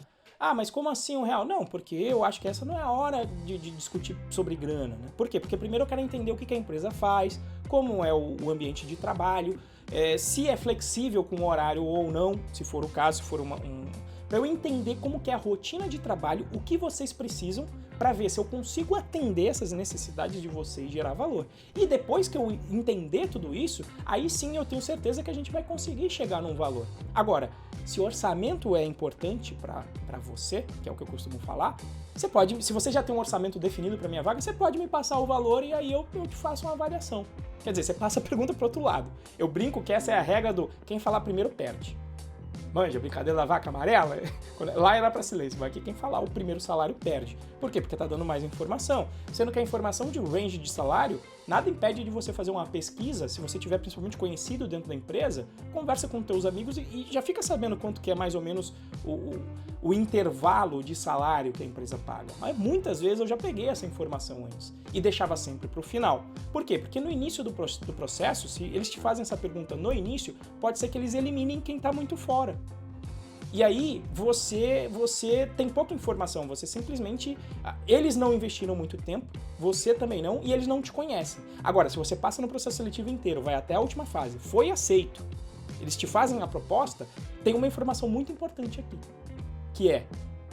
Mas como assim R$1? Não, porque eu acho que essa não é a hora de discutir sobre grana. Né? Por quê? Porque primeiro eu quero entender o que a empresa faz, como é o ambiente de trabalho. se é flexível com o horário ou não, se for o caso, se for para eu entender como que é a rotina de trabalho, o que vocês precisam, para ver se eu consigo atender essas necessidades de vocês e gerar valor. E depois que eu entender tudo isso, aí sim eu tenho certeza que a gente vai conseguir chegar num valor. Agora, se o orçamento é importante para você, que é o que eu costumo falar, você pode, se você já tem um orçamento definido para minha vaga, você pode me passar o valor e aí eu te faço uma avaliação. Quer dizer, você passa a pergunta para o outro lado. Eu brinco que essa é a regra do quem falar primeiro perde. Manja, a brincadeira da vaca amarela? Lá era para silêncio, mas aqui quem falar o primeiro salário perde. Por quê? Porque tá dando mais informação. Sendo que a informação de range de salário, nada impede de você fazer uma pesquisa, se você tiver principalmente conhecido dentro da empresa, conversa com teus amigos e já fica sabendo quanto que é mais ou menos o intervalo de salário que a empresa paga. Mas muitas vezes eu já peguei essa informação antes e deixava sempre para o final. Por quê? Porque no início do processo, se eles te fazem essa pergunta no início, pode ser que eles eliminem quem está muito fora. E aí você tem pouca informação, você simplesmente... Eles não investiram muito tempo, você também não, e eles não te conhecem. Agora, se você passa no processo seletivo inteiro, vai até a última fase, foi aceito, eles te fazem a proposta, tem uma informação muito importante aqui, que é,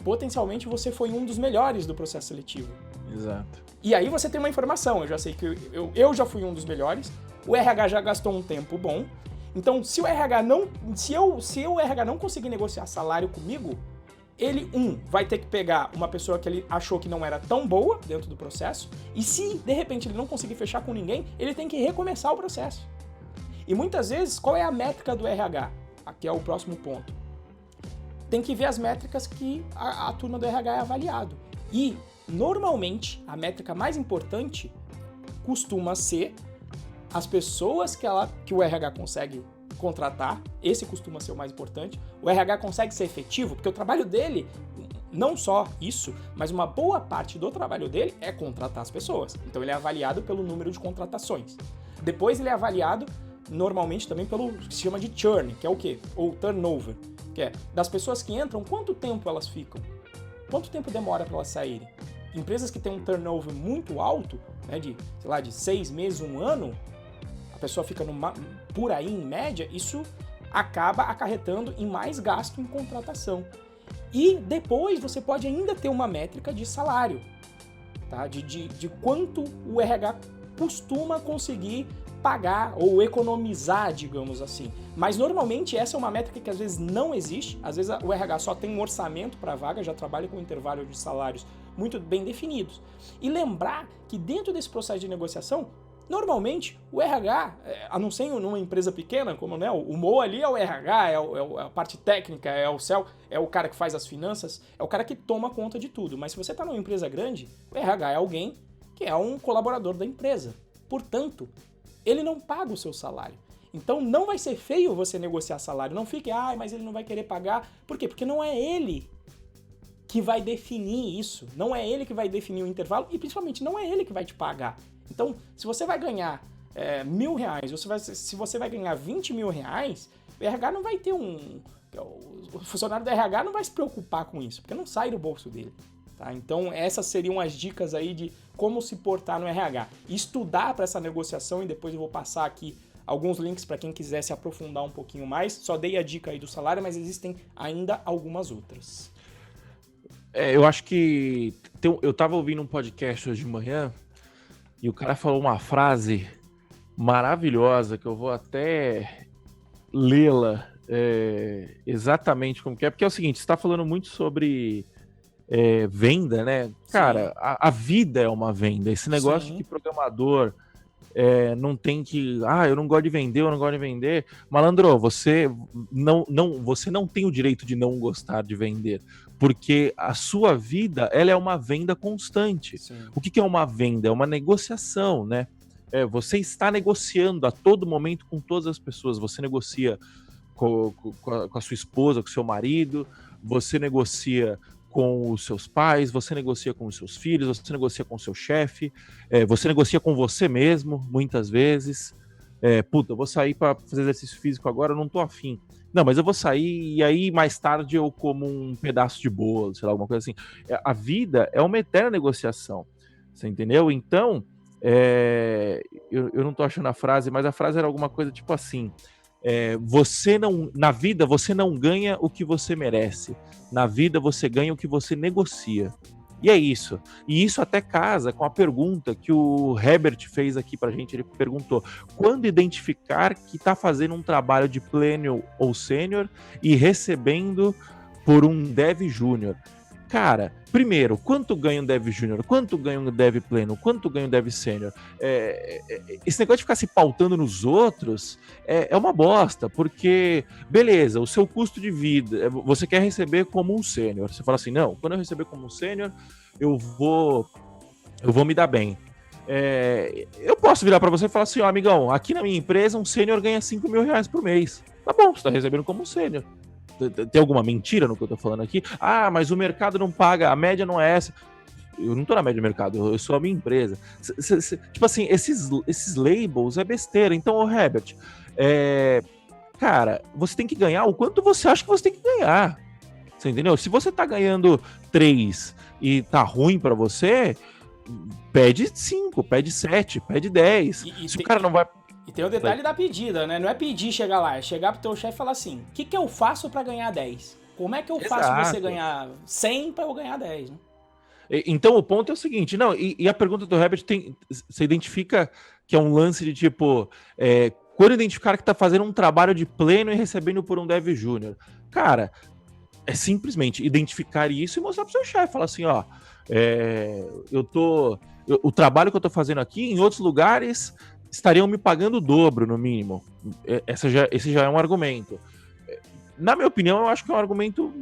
potencialmente você foi um dos melhores do processo seletivo. Exato. E aí você tem uma informação, eu já sei que eu já fui um dos melhores, o RH já gastou um tempo bom. Então, se o RH não conseguir negociar salário comigo, ele, vai ter que pegar uma pessoa que ele achou que não era tão boa dentro do processo, e se, de repente, ele não conseguir fechar com ninguém, ele tem que recomeçar o processo. E muitas vezes, qual é a métrica do RH? Aqui é o próximo ponto. Tem que ver as métricas que a turma do RH é avaliado. E, normalmente, a métrica mais importante costuma ser as pessoas que o RH consegue contratar, esse costuma ser o mais importante. O RH consegue ser efetivo, porque o trabalho dele, não só isso, mas uma boa parte do trabalho dele é contratar as pessoas. Então ele é avaliado pelo número de contratações. Depois ele é avaliado, normalmente, também pelo que se chama de churn, que é o quê? Ou turnover, que é das pessoas que entram, quanto tempo elas ficam? Quanto tempo demora para elas saírem? Empresas que têm um turnover muito alto, né, de 6 meses, 1 ano, a pessoa fica por aí em média, isso acaba acarretando em mais gasto em contratação. E depois você pode ainda ter uma métrica de salário, tá? De quanto o RH costuma conseguir pagar ou economizar, digamos assim. Mas normalmente essa é uma métrica que às vezes não existe, às vezes o RH só tem um orçamento para a vaga, já trabalha com um intervalo de salários muito bem definidos. E lembrar que dentro desse processo de negociação, normalmente, o RH, a não ser numa empresa pequena, como né, o Mo ali é o RH, é a parte técnica, é o CEL, é o cara que faz as finanças, é o cara que toma conta de tudo. Mas se você está numa empresa grande, o RH é alguém que é um colaborador da empresa. Portanto, ele não paga o seu salário. Então não vai ser feio você negociar salário. Não fique, mas ele não vai querer pagar. Por quê? Porque não é ele que vai definir isso. Não é ele que vai definir o intervalo e principalmente não é ele que vai te pagar. Então, se você vai ganhar R$1.000, ou se você vai ganhar R$20 mil, o RH não vai ter o funcionário do RH não vai se preocupar com isso, porque não sai do bolso dele. Tá? Então, essas seriam as dicas aí de como se portar no RH. Estudar para essa negociação, e depois eu vou passar aqui alguns links para quem quiser se aprofundar um pouquinho mais. Só dei a dica aí do salário, mas existem ainda algumas outras. Eu acho que... Eu estava ouvindo um podcast hoje de manhã, e o cara falou uma frase maravilhosa, que eu vou até lê-la exatamente como que é, porque é o seguinte, você está falando muito sobre venda, né? Cara, a vida é uma venda. Esse negócio Sim. que programador não tem que... eu não gosto de vender, eu não gosto de vender. Malandro, você não tem o direito de não gostar de vender, porque a sua vida, ela é uma venda constante. Sim. O que é uma venda? É uma negociação, né? Você está negociando a todo momento com todas as pessoas. Você negocia com a sua esposa, com o seu marido, você negocia com os seus pais, você negocia com os seus filhos, você negocia com o seu chefe, você negocia com você mesmo, muitas vezes. Eu vou sair para fazer exercício físico agora, eu não tô afim. Não, mas eu vou sair e aí mais tarde eu como um pedaço de bolo, sei lá, alguma coisa assim. A vida é uma eterna negociação, você entendeu? Então, eu não tô achando a frase, mas a frase era alguma coisa tipo assim, Você não, na vida você não ganha o que você merece. Na vida você ganha o que você negocia. E é isso. E isso até casa com a pergunta que o Herbert fez aqui pra gente. Ele perguntou: quando identificar que está fazendo um trabalho de pleno ou sênior e recebendo por um dev júnior? Cara, primeiro, quanto ganha um dev júnior? Quanto ganha um dev pleno? Quanto ganha um dev sênior? Esse negócio de ficar se pautando nos outros é uma bosta, porque, beleza, o seu custo de vida, você quer receber como um sênior. Você fala assim, não, quando eu receber como um sênior, eu vou me dar bem. Eu posso virar para você e falar assim, ó, amigão, aqui na minha empresa um sênior ganha R$5.000 por mês. Tá bom, você tá recebendo como um sênior. Tem alguma mentira no que eu tô falando aqui? Ah, mas o mercado não paga, a média não é essa. Eu não tô na média do mercado, eu sou a minha empresa. Tipo assim, esses labels é besteira. Então, Herbert, cara, você tem que ganhar o quanto você acha que você tem que ganhar. Você entendeu? Se você tá ganhando 3 e tá ruim pra você, pede 5, pede 7, pede 10. Se o cara não vai... E tem o detalhe da pedida, né? Não é pedir chegar lá, é chegar pro teu chefe e falar assim, o que eu faço pra ganhar 10? Como é que eu faço você ganhar 100 pra eu ganhar 10, né? Então o ponto é o seguinte, não, e a pergunta do Herbert você identifica que é um lance de tipo, quando identificar que tá fazendo um trabalho de pleno e recebendo por um dev júnior, cara, é simplesmente identificar isso e mostrar pro seu chefe, falar assim, ó, o trabalho que eu tô fazendo aqui, em outros lugares, estariam me pagando o dobro, no mínimo. Esse já é um argumento. Na minha opinião, eu acho que é um argumento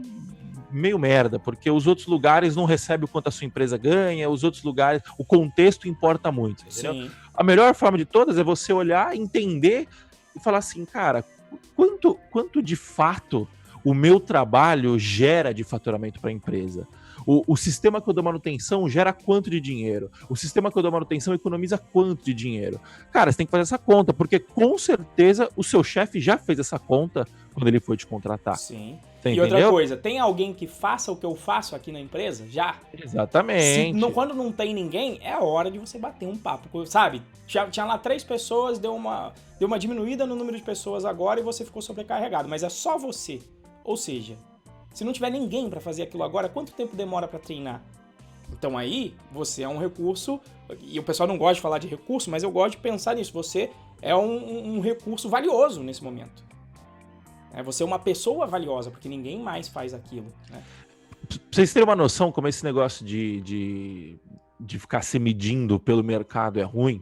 meio merda, porque os outros lugares não recebem o quanto a sua empresa ganha, os outros lugares, o contexto importa muito, entendeu? Sim. A melhor forma de todas é você olhar, entender e falar assim, cara, quanto de fato o meu trabalho gera de faturamento para a empresa? O sistema que eu dou manutenção gera quanto de dinheiro? O sistema que eu dou manutenção economiza quanto de dinheiro? Cara, você tem que fazer essa conta, porque com certeza o seu chefe já fez essa conta quando ele foi te contratar. Sim. Você e entendeu? outra coisa, tem alguém que faça o que eu faço aqui na empresa? Já. Exatamente. Quando não tem ninguém, é a hora de você bater um papo, sabe? Tinha lá 3 pessoas, deu uma diminuída no número de pessoas agora e você ficou sobrecarregado, mas é só você. Ou seja, se não tiver ninguém para fazer aquilo agora, quanto tempo demora para treinar? Então aí, você é um recurso, e o pessoal não gosta de falar de recurso, mas eu gosto de pensar nisso. Você é um recurso valioso nesse momento. Você é uma pessoa valiosa, porque ninguém mais faz aquilo. Né? Pra vocês terem uma noção como esse negócio de ficar se medindo pelo mercado é ruim,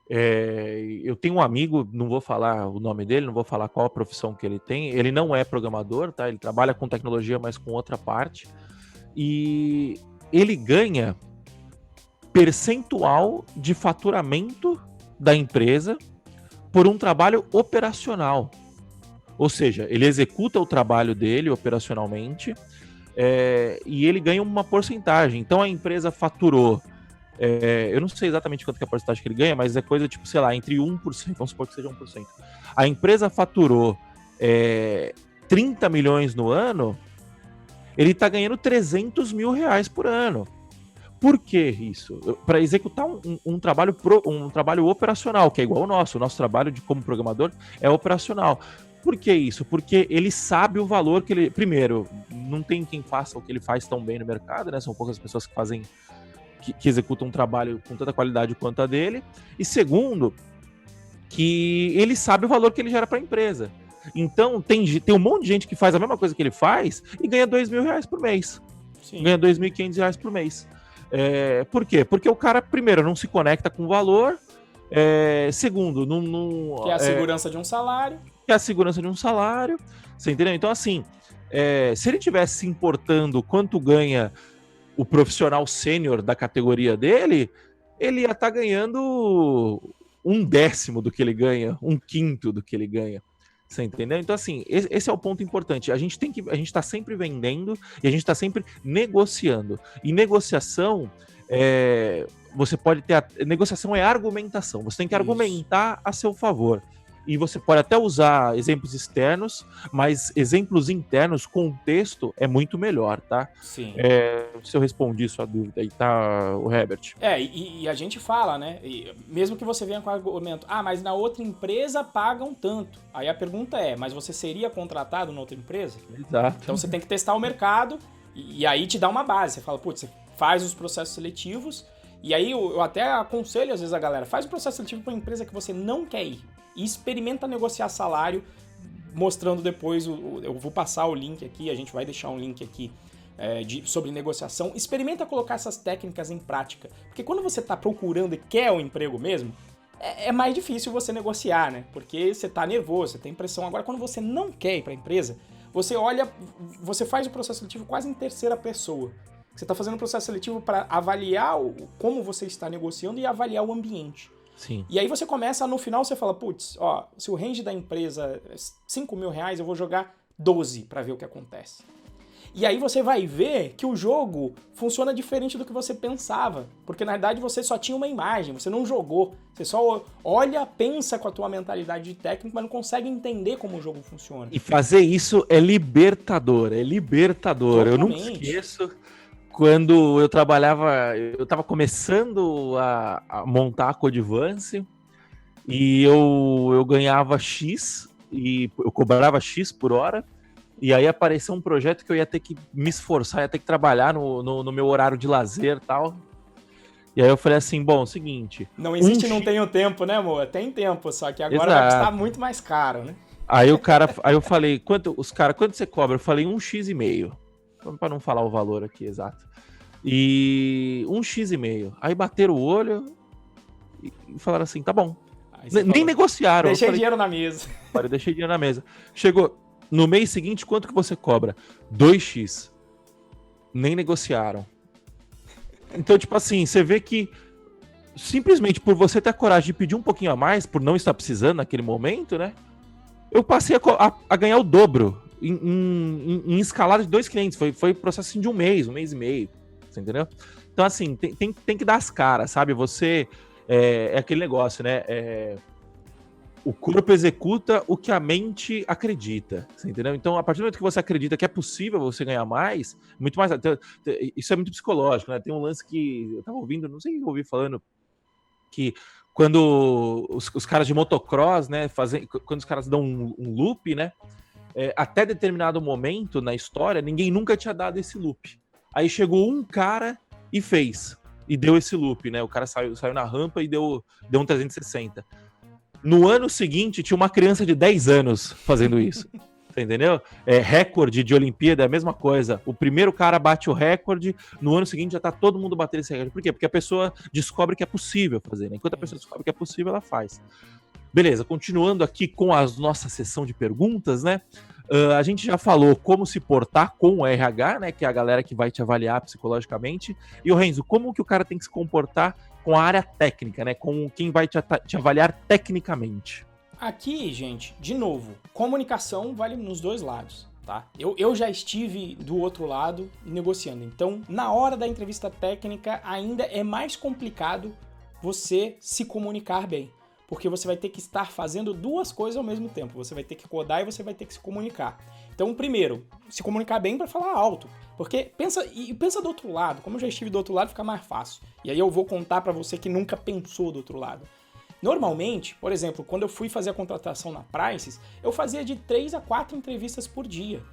eu tenho um amigo, não vou falar o nome dele, não vou falar qual a profissão que ele tem, ele não é programador, tá? Ele trabalha com tecnologia, mas com outra parte, e ele ganha percentual de faturamento da empresa por um trabalho operacional. Ou seja, ele executa o trabalho dele operacionalmente e ele ganha uma porcentagem. Então a empresa faturou, eu não sei exatamente quanto que é a porcentagem que ele ganha, mas é coisa tipo, sei lá, entre 1%, vamos supor que seja 1%. A empresa faturou 30 milhões no ano, ele está ganhando 300 mil reais por ano. Por que isso? Para executar um trabalho operacional, que é igual ao nosso. O nosso trabalho como programador é operacional. Por que isso? Porque ele sabe o valor que ele... Primeiro, não tem quem faça o que ele faz tão bem no mercado, né? São poucas pessoas que fazem... que executam um trabalho com tanta qualidade quanto a dele. E segundo, que ele sabe o valor que ele gera para a empresa. Então, tem um monte de gente que faz a mesma coisa que ele faz e ganha 2 mil reais por mês. Sim. Ganha 2.500 reais por mês. Por quê? Porque o cara, primeiro, não se conecta com o valor. Segundo, não... Que é a segurança de um salário. Que é a segurança de um salário. Você entendeu? Então, assim, se ele tivesse se importando quanto ganha o profissional sênior da categoria dele, ele ia estar ganhando 1/10 do que ele ganha, 1/5 do que ele ganha. Você entendeu? Então, assim, esse é o ponto importante. A gente está sempre vendendo e a gente está sempre negociando. E negociação, você pode ter... negociação é argumentação. Você tem que argumentar a seu favor. e você pode até usar exemplos externos, mas exemplos internos, contexto, é muito melhor, tá? Sim. Se eu respondi sua dúvida aí, tá, o Herbert? E a gente fala, né? Mesmo que você venha com o argumento, mas na outra empresa pagam tanto. Aí a pergunta é, mas você seria contratado na outra empresa? Exato. Então você tem que testar o mercado e aí te dá uma base. Você fala, putz, você faz os processos seletivos e aí eu até aconselho às vezes a galera, faz o processo seletivo para uma empresa que você não quer ir e experimenta negociar salário, mostrando depois, eu vou passar o link aqui, a gente vai deixar um link aqui sobre negociação. Experimenta colocar essas técnicas em prática, porque quando você está procurando e quer o emprego mesmo, é mais difícil você negociar, né? Porque você está nervoso, você tem pressão. Agora, quando você não quer ir para a empresa, você faz o processo seletivo quase em terceira pessoa. Você está fazendo o processo seletivo para avaliar como você está negociando e avaliar o ambiente. Sim. E aí você começa, no final você fala, putz, se o range da empresa é R$5.000, eu vou jogar 12 para ver o que acontece. E aí você vai ver que o jogo funciona diferente do que você pensava, porque na verdade você só tinha uma imagem, você não jogou, você só olha, pensa com a tua mentalidade de técnico, mas não consegue entender como o jogo funciona. E fazer isso é libertador. Totalmente. Eu nunca esqueço quando eu estava começando a montar a Codivance e eu ganhava X e eu cobrava X por hora. E aí apareceu um projeto que eu ia ter que me esforçar, ia ter que trabalhar no meu horário de lazer e tal. E aí eu falei assim, bom, seguinte... Não existe não tenho tempo, né, amor? Tem tempo, só que agora vai custar muito mais caro, né? Aí eu falei, quanto você cobra? Eu falei 1,5 x. Pra não falar o valor aqui exato. E 1,5 x. Aí bateram o olho e falaram assim, tá bom. Nem negociaram. Deixei dinheiro na mesa. Eu deixei dinheiro na mesa. Chegou... No mês seguinte, quanto que você cobra? 2x. Nem negociaram. Então, tipo assim, você vê que simplesmente por você ter a coragem de pedir um pouquinho a mais, por não estar precisando naquele momento, né? Eu passei a ganhar o dobro em escalada de 2 clientes. Foi processo assim, de um mês e meio. Você entendeu? Então, assim, tem que dar as caras, sabe? Você... É aquele negócio, né? O corpo executa o que a mente acredita, você entendeu? Então, a partir do momento que você acredita que é possível você ganhar mais, muito mais... Isso é muito psicológico, né? Tem um lance que eu tava ouvindo, não sei o que eu ouvi falando, que quando os caras de motocross, né, quando os caras dão um loop, né, até determinado momento na história, ninguém nunca tinha dado esse loop. Aí chegou um cara e fez, e deu esse loop, né? O cara saiu na rampa e deu um 360. No ano seguinte, tinha uma criança de 10 anos fazendo isso. Você entendeu? Recorde de Olimpíada é a mesma coisa. O primeiro cara bate o recorde, no ano seguinte já tá todo mundo batendo esse recorde. Por quê? Porque a pessoa descobre que é possível fazer, né? Enquanto a pessoa descobre que é possível, ela faz. Beleza, continuando aqui com a nossa sessão de perguntas, né? A gente já falou como se portar com o RH, né? Que é a galera que vai te avaliar psicologicamente. E o Renzo, como que o cara tem que se comportar com a área técnica, né? Com quem vai te avaliar tecnicamente. Aqui, gente, de novo, comunicação vale nos dois lados, tá? Eu já estive do outro lado negociando. Então, na hora da entrevista técnica, ainda é mais complicado você se comunicar bem. Porque você vai ter que estar fazendo duas coisas ao mesmo tempo. Você vai ter que codar e você vai ter que se comunicar. Então, primeiro, se comunicar bem para falar alto. Porque pensa do outro lado. Como eu já estive do outro lado, fica mais fácil. E aí eu vou contar para você que nunca pensou do outro lado. Normalmente, por exemplo, quando eu fui fazer a contratação na Prices, eu fazia de 3 a 4 entrevistas por dia.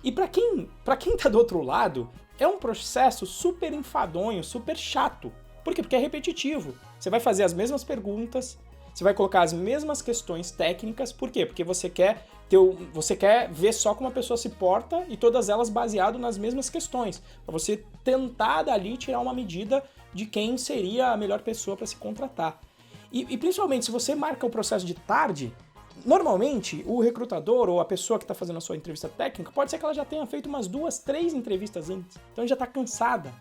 E para quem tá do outro lado, é um processo super enfadonho, super chato. Por quê? Porque é repetitivo. Você vai fazer as mesmas perguntas, você vai colocar as mesmas questões técnicas. Por quê? Porque você quer ver só como a pessoa se porta e todas elas baseado nas mesmas questões. Para você tentar dali tirar uma medida de quem seria a melhor pessoa para se contratar. E principalmente, se você marca o processo de tarde, normalmente o recrutador ou a pessoa que está fazendo a sua entrevista técnica, pode ser que ela já tenha feito umas 2, 3 entrevistas antes. Então já está cansada.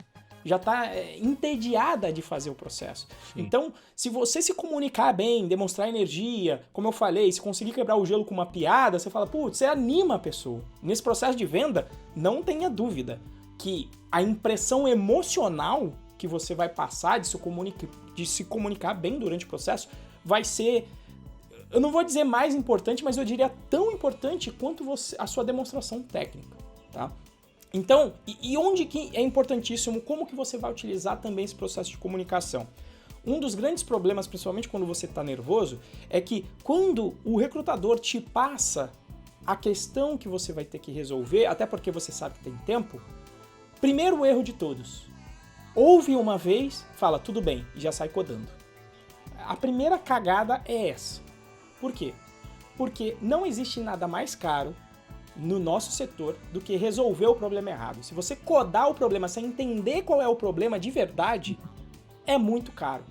Já está entediada de fazer o processo. Sim. Então, se você se comunicar bem, demonstrar energia, como eu falei, se conseguir quebrar o gelo com uma piada, você fala, putz, você anima a pessoa. Nesse processo de venda, não tenha dúvida que a impressão emocional que você vai passar de se comunicar bem durante o processo vai ser eu não vou dizer mais importante, mas eu diria tão importante quanto a sua demonstração técnica, tá? Então, e onde que é importantíssimo, como que você vai utilizar também esse processo de comunicação? Um dos grandes problemas, principalmente quando você está nervoso, é que quando o recrutador te passa a questão que você vai ter que resolver, até porque você sabe que tem tempo, primeiro erro de todos, ouve uma vez, fala tudo bem, e já sai codando. A primeira cagada é essa. Por quê? Porque não existe nada mais caro no nosso setor do que resolver o problema errado. Se você codar o problema sem entender qual é o problema de verdade, é muito caro.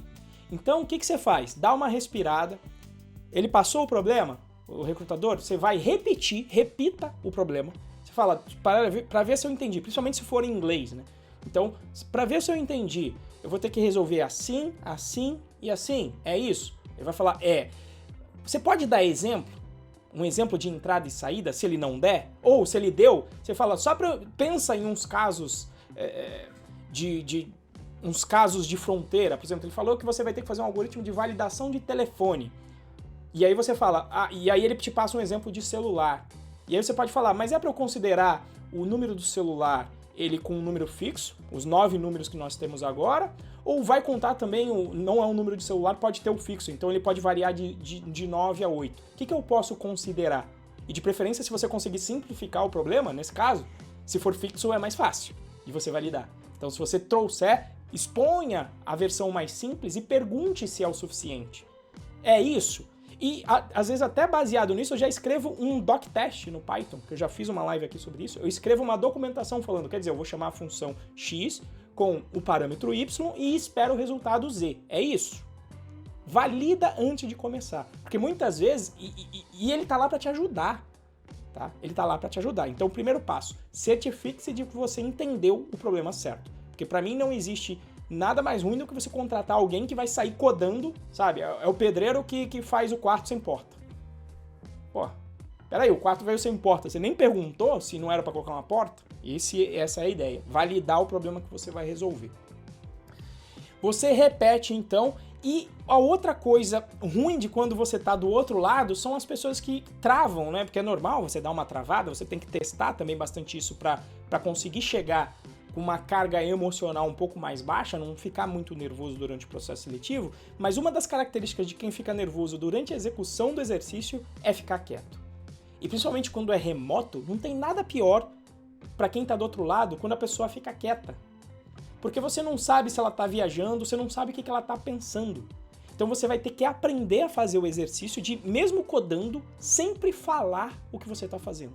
Então, o que você faz? Dá uma respirada. Ele passou o problema, o recrutador, você vai repita o problema. Você fala, para ver se eu entendi, principalmente se for em inglês, né? Então, para ver se eu entendi, eu vou ter que resolver assim, assim e assim. É isso? Ele vai falar, Você pode dar exemplo? Um exemplo de entrada e saída, se ele não der? Ou se ele deu, você fala, pensa em uns casos uns casos de fronteira. Por exemplo, ele falou que você vai ter que fazer um algoritmo de validação de telefone. E aí você fala, e aí ele te passa um exemplo de celular. E aí você pode falar, mas é para eu considerar o número do celular ele com um número fixo, os 9 números que nós temos agora, ou vai contar também, não é um número de celular, pode ter o fixo, então ele pode variar de 9 a 8. O que eu posso considerar? E de preferência, se você conseguir simplificar o problema, nesse caso, se for fixo é mais fácil de você validar. Então se você trouxer, exponha a versão mais simples e pergunte se é o suficiente. É isso? E às vezes até baseado nisso eu já escrevo um doc test no Python, que eu já fiz uma live aqui sobre isso. Eu escrevo uma documentação falando, quer dizer, eu vou chamar a função x com o parâmetro y e espero o resultado z. É isso. Valida antes de começar. Porque muitas vezes, e ele tá lá para te ajudar, tá? Ele tá lá para te ajudar. Então o primeiro passo, certifique-se de que você entendeu o problema certo. Porque para mim não existe nada mais ruim do que você contratar alguém que vai sair codando, sabe? É o pedreiro que faz o quarto sem porta. Pô, peraí, o quarto veio sem porta. Você nem perguntou se não era para colocar uma porta? Essa é a ideia. Validar o problema que você vai resolver. Você repete, então, e a outra coisa ruim de quando você tá do outro lado são as pessoas que travam, né? Porque é normal você dar uma travada, você tem que testar também bastante isso para conseguir chegar com uma carga emocional um pouco mais baixa, não ficar muito nervoso durante o processo seletivo, mas uma das características de quem fica nervoso durante a execução do exercício é ficar quieto. E principalmente quando é remoto, não tem nada pior para quem está do outro lado quando a pessoa fica quieta. Porque você não sabe se ela está viajando, você não sabe o que ela está pensando. Então você vai ter que aprender a fazer o exercício de, mesmo codando, sempre falar o que você está fazendo.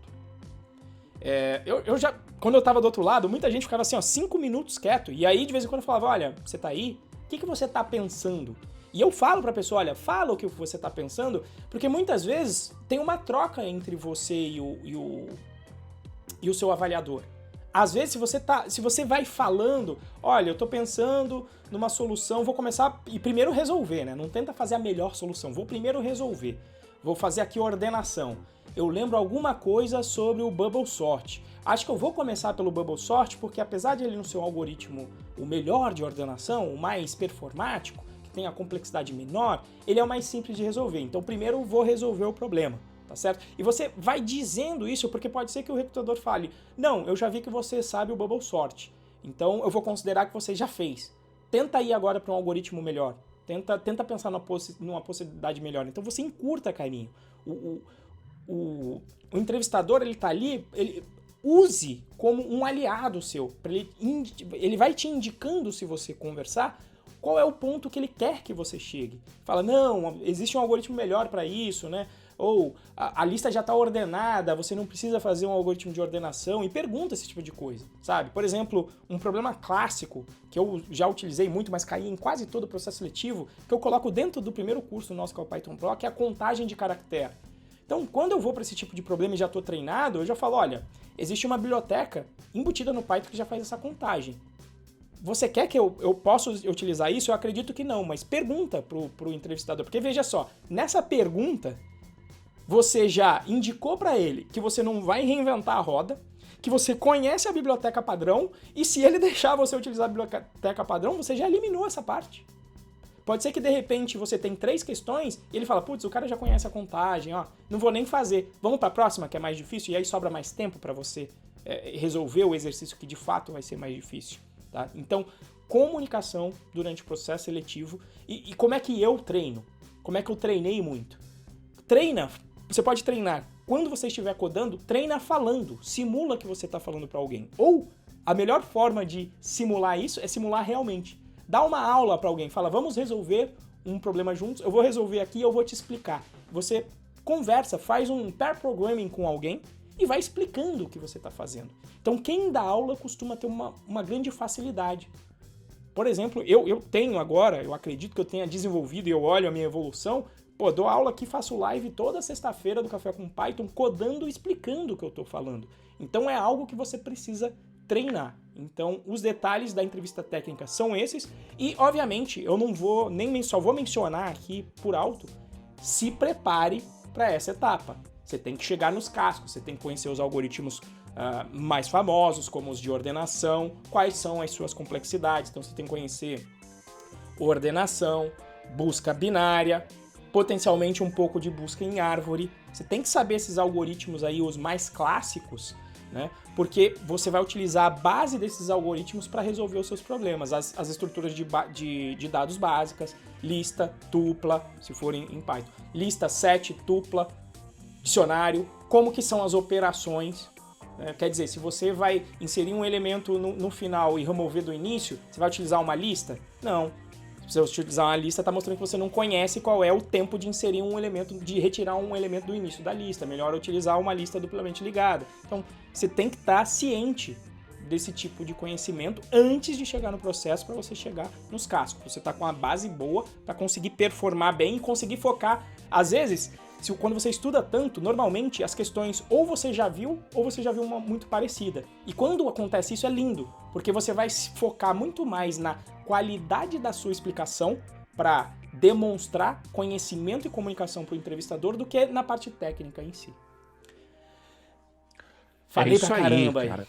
Quando eu tava do outro lado, muita gente ficava assim, 5 minutos quieto, e aí de vez em quando eu falava, olha, você tá aí? O que você tá pensando? E eu falo pra pessoa, olha, fala o que você tá pensando, porque muitas vezes tem uma troca entre você e o seu avaliador. Às vezes, se você vai falando, olha, eu tô pensando numa solução, vou começar e primeiro resolver, né? Não tenta fazer a melhor solução, vou primeiro resolver. Vou fazer aqui a ordenação. Eu lembro alguma coisa sobre o Bubble Sort. Acho que eu vou começar pelo Bubble Sort porque apesar de ele não ser um algoritmo o melhor de ordenação, o mais performático, que tem a complexidade menor, ele é o mais simples de resolver. Então primeiro eu vou resolver o problema, tá certo? E você vai dizendo isso porque pode ser que o recrutador fale, não, eu já vi que você sabe o Bubble Sort, então eu vou considerar que você já fez. Tenta ir agora para um algoritmo melhor. Tenta pensar numa possibilidade melhor. Então você encurta caminho. O entrevistador, ele tá ali, ele use como um aliado seu. Ele vai te indicando, se você conversar, qual é o ponto que ele quer que você chegue. Fala, não, existe um algoritmo melhor para isso, né? Ou a lista já está ordenada, você não precisa fazer um algoritmo de ordenação, e pergunta esse tipo de coisa, sabe? Por exemplo, um problema clássico, que eu já utilizei muito, mas caí em quase todo o processo seletivo, que eu coloco dentro do primeiro curso nosso, que é o Python Pro, que é a contagem de caractere. Então, quando eu vou para esse tipo de problema e já estou treinado, eu já falo, olha, existe uma biblioteca embutida no Python que já faz essa contagem. Você quer que eu possa utilizar isso? Eu acredito que não, mas pergunta pro entrevistador, porque veja só, nessa pergunta, você já indicou para ele que você não vai reinventar a roda, que você conhece a biblioteca padrão, e se ele deixar você utilizar a biblioteca padrão, você já eliminou essa parte. Pode ser que de repente você tem 3 questões e ele fala, putz, o cara já conhece a contagem, ó, não vou nem fazer. Vamos para a próxima, que é mais difícil, e aí sobra mais tempo para você resolver o exercício que de fato vai ser mais difícil. Tá? Então, comunicação durante o processo seletivo. E como é que eu treino? Como é que eu treinei muito? Você pode treinar. Quando você estiver codando, treina falando. Simula que você está falando para alguém. Ou a melhor forma de simular isso é simular realmente. Dá uma aula para alguém, fala, vamos resolver um problema juntos, eu vou resolver aqui e eu vou te explicar. Você conversa, faz um pair programming com alguém e vai explicando o que você está fazendo. Então quem dá aula costuma ter uma grande facilidade. Por exemplo, eu tenho agora, eu acredito que eu tenha desenvolvido e eu olho a minha evolução, dou aula aqui, faço live toda sexta-feira do Café com Python, codando e explicando o que eu estou falando. Então é algo que você precisa treinar. Então, os detalhes da entrevista técnica são esses e, obviamente, eu não vou, só vou mencionar aqui por alto, se prepare para essa etapa. Você tem que chegar nos cascos, você tem que conhecer os algoritmos mais famosos, como os de ordenação, quais são as suas complexidades. Então, você tem que conhecer ordenação, busca binária, potencialmente um pouco de busca em árvore. Você tem que saber esses algoritmos aí, os mais clássicos, né? Porque você vai utilizar a base desses algoritmos para resolver os seus problemas. As estruturas de dados básicas, lista, tupla, se for em Python. Lista, set, tupla, dicionário, como que são as operações. Quer dizer, se você vai inserir um elemento no final e remover do início, você vai utilizar uma lista? Não. Se você utilizar uma lista, está mostrando que você não conhece qual é o tempo de inserir um elemento, de retirar um elemento do início da lista. Melhor utilizar uma lista duplamente ligada. Então, você tem que estar ciente desse tipo de conhecimento antes de chegar no processo para você chegar nos cascos. Você está com a base boa para conseguir performar bem e conseguir focar. Às vezes, quando você estuda tanto, normalmente as questões ou você já viu uma muito parecida. E quando acontece isso é lindo, porque você vai se focar muito mais na qualidade da sua explicação para demonstrar conhecimento e comunicação para o entrevistador do que na parte técnica em si. Falei pra caramba aí, cara.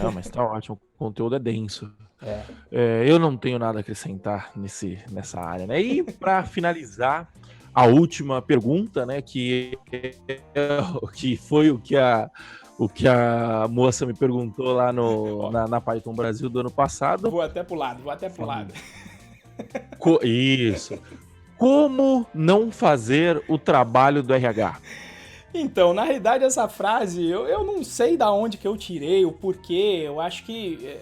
Não, mas tá ótimo, o conteúdo é denso. Eu não tenho nada a acrescentar nessa área, né? E para finalizar, a última pergunta, né, que foi o que a moça me perguntou lá na Python Brasil do ano passado. Vou até pro lado. Isso. Como não fazer o trabalho do RH? Então, na realidade, essa frase, eu não sei da onde que eu tirei, o porquê, eu acho que...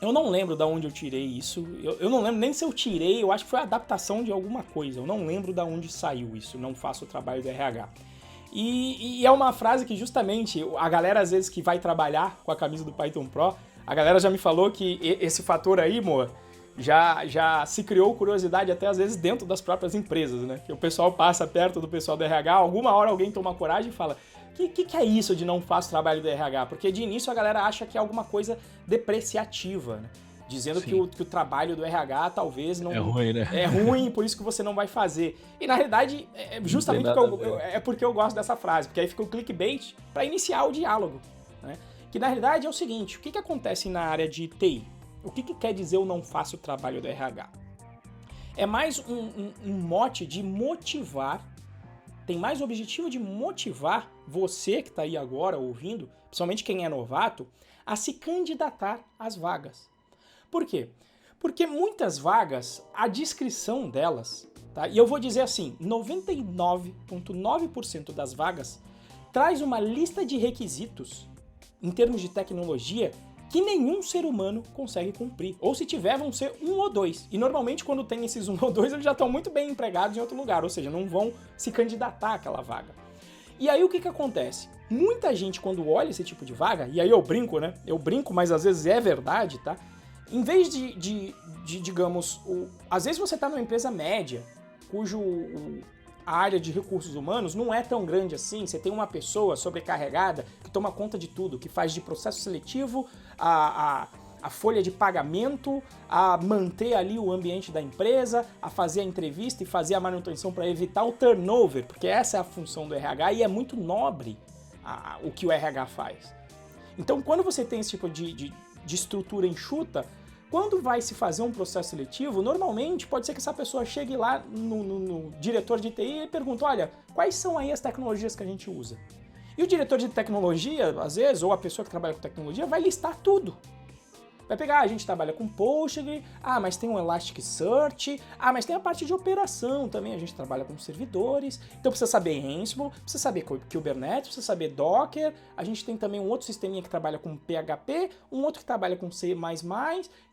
Eu não lembro da onde eu tirei isso, eu não lembro nem se eu tirei, eu acho que foi a adaptação de alguma coisa, eu não lembro da onde saiu isso, não faço o trabalho do RH. E é uma frase que justamente a galera às vezes que vai trabalhar com a camisa do Python Pro, a galera já me falou que esse fator aí, Moa, já se criou curiosidade até às vezes dentro das próprias empresas, né? Que o pessoal passa perto do pessoal do RH, alguma hora alguém toma coragem e fala: que é isso de não faço trabalho do RH? Porque de início a galera acha que é alguma coisa depreciativa, né? Dizendo que o trabalho do RH talvez não... É ruim, né? É ruim, por isso que você não vai fazer. E na realidade, justamente porque eu gosto dessa frase, porque aí fica o clickbait para iniciar o diálogo, né? Que na realidade é o seguinte, o que acontece na área de TI? O que quer dizer eu não faço o trabalho do RH? É mais um mote de motivar, tem mais o objetivo de motivar você que está aí agora ouvindo, principalmente quem é novato, a se candidatar às vagas. Por quê? Porque muitas vagas, a descrição delas, tá? E eu vou dizer assim, 99,9% das vagas traz uma lista de requisitos, em termos de tecnologia, que nenhum ser humano consegue cumprir. Ou se tiver, vão ser 1 ou 2. E normalmente quando tem esses 1 ou 2, eles já estão muito bem empregados em outro lugar, ou seja, não vão se candidatar àquela vaga. E aí o que acontece? Muita gente quando olha esse tipo de vaga, e aí eu brinco, né? Eu brinco, mas às vezes é verdade, tá? Em vez de digamos, às vezes você está numa empresa média, cujo a área de recursos humanos não é tão grande assim, você tem uma pessoa sobrecarregada que toma conta de tudo, que faz de processo seletivo, a folha de pagamento, a manter ali o ambiente da empresa, a fazer a entrevista e fazer a manutenção para evitar o turnover, porque essa é a função do RH e é muito nobre o que o RH faz. Então, quando você tem esse tipo de estrutura enxuta, quando vai se fazer um processo seletivo, normalmente pode ser que essa pessoa chegue lá no diretor de TI e pergunte, olha, quais são aí as tecnologias que a gente usa? E o diretor de tecnologia, às vezes, ou a pessoa que trabalha com tecnologia, vai listar tudo. Vai pegar, a gente trabalha com Postgre, mas tem um Elasticsearch, mas tem a parte de operação também, a gente trabalha com servidores, então precisa saber Ansible, precisa saber Kubernetes, precisa saber Docker, a gente tem também um outro sisteminha que trabalha com PHP, um outro que trabalha com C++,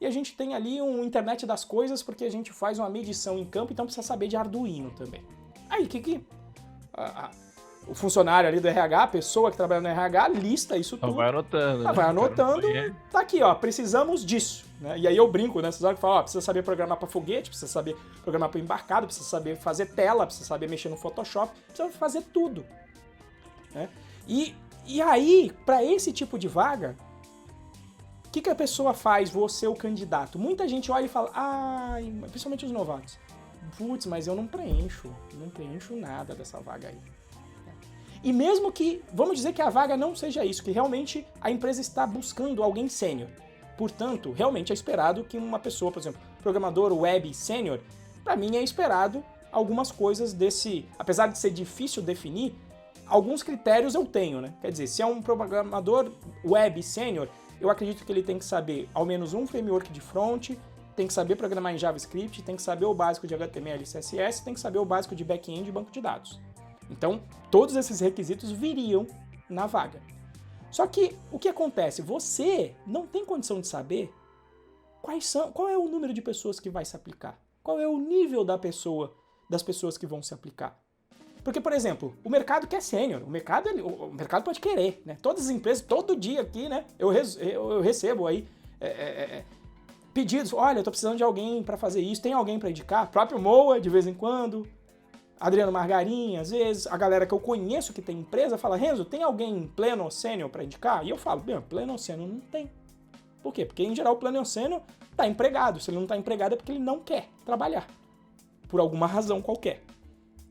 e a gente tem ali um Internet das Coisas, porque a gente faz uma medição em campo, então precisa saber de Arduino também. Aí, o funcionário ali do RH, a pessoa que trabalha no RH, lista isso tudo. Vai anotando. Vai anotando, tá aqui, ó, precisamos disso. Né? E aí eu brinco, né? Vocês olham que falam, precisa saber programar para foguete, precisa saber programar para embarcado, precisa saber fazer tela, precisa saber mexer no Photoshop, precisa fazer tudo. Né? E aí, para esse tipo de vaga, o que a pessoa faz, você, o candidato? Muita gente olha e fala, principalmente os novatos, putz, mas eu não preencho nada dessa vaga aí. E mesmo que, vamos dizer que a vaga não seja isso, que realmente a empresa está buscando alguém sênior. Portanto, realmente é esperado que uma pessoa, por exemplo, programador web sênior, para mim é esperado algumas coisas desse, apesar de ser difícil definir, alguns critérios eu tenho, né? Quer dizer, se é um programador web sênior, eu acredito que ele tem que saber ao menos um framework de front, tem que saber programar em JavaScript, tem que saber o básico de HTML e CSS, tem que saber o básico de back-end e banco de dados. Então, todos esses requisitos viriam na vaga. Só que, o que acontece? Você não tem condição de saber qual é o número de pessoas que vai se aplicar. Qual é o nível das pessoas que vão se aplicar. Porque, por exemplo, o mercado quer sênior. O mercado pode querer, né? Todas as empresas, todo dia aqui, né? Eu recebo aí pedidos. Olha, eu tô precisando de alguém para fazer isso. Tem alguém para indicar? O próprio Moa, de vez em quando. Adriano Margarin, às vezes, a galera que eu conheço que tem empresa fala, Renzo, tem alguém pleno ou sênior para indicar? E eu falo, pleno ou sênior não tem. Por quê? Porque, em geral, o pleno ou sênior está empregado. Se ele não está empregado é porque ele não quer trabalhar. Por alguma razão qualquer.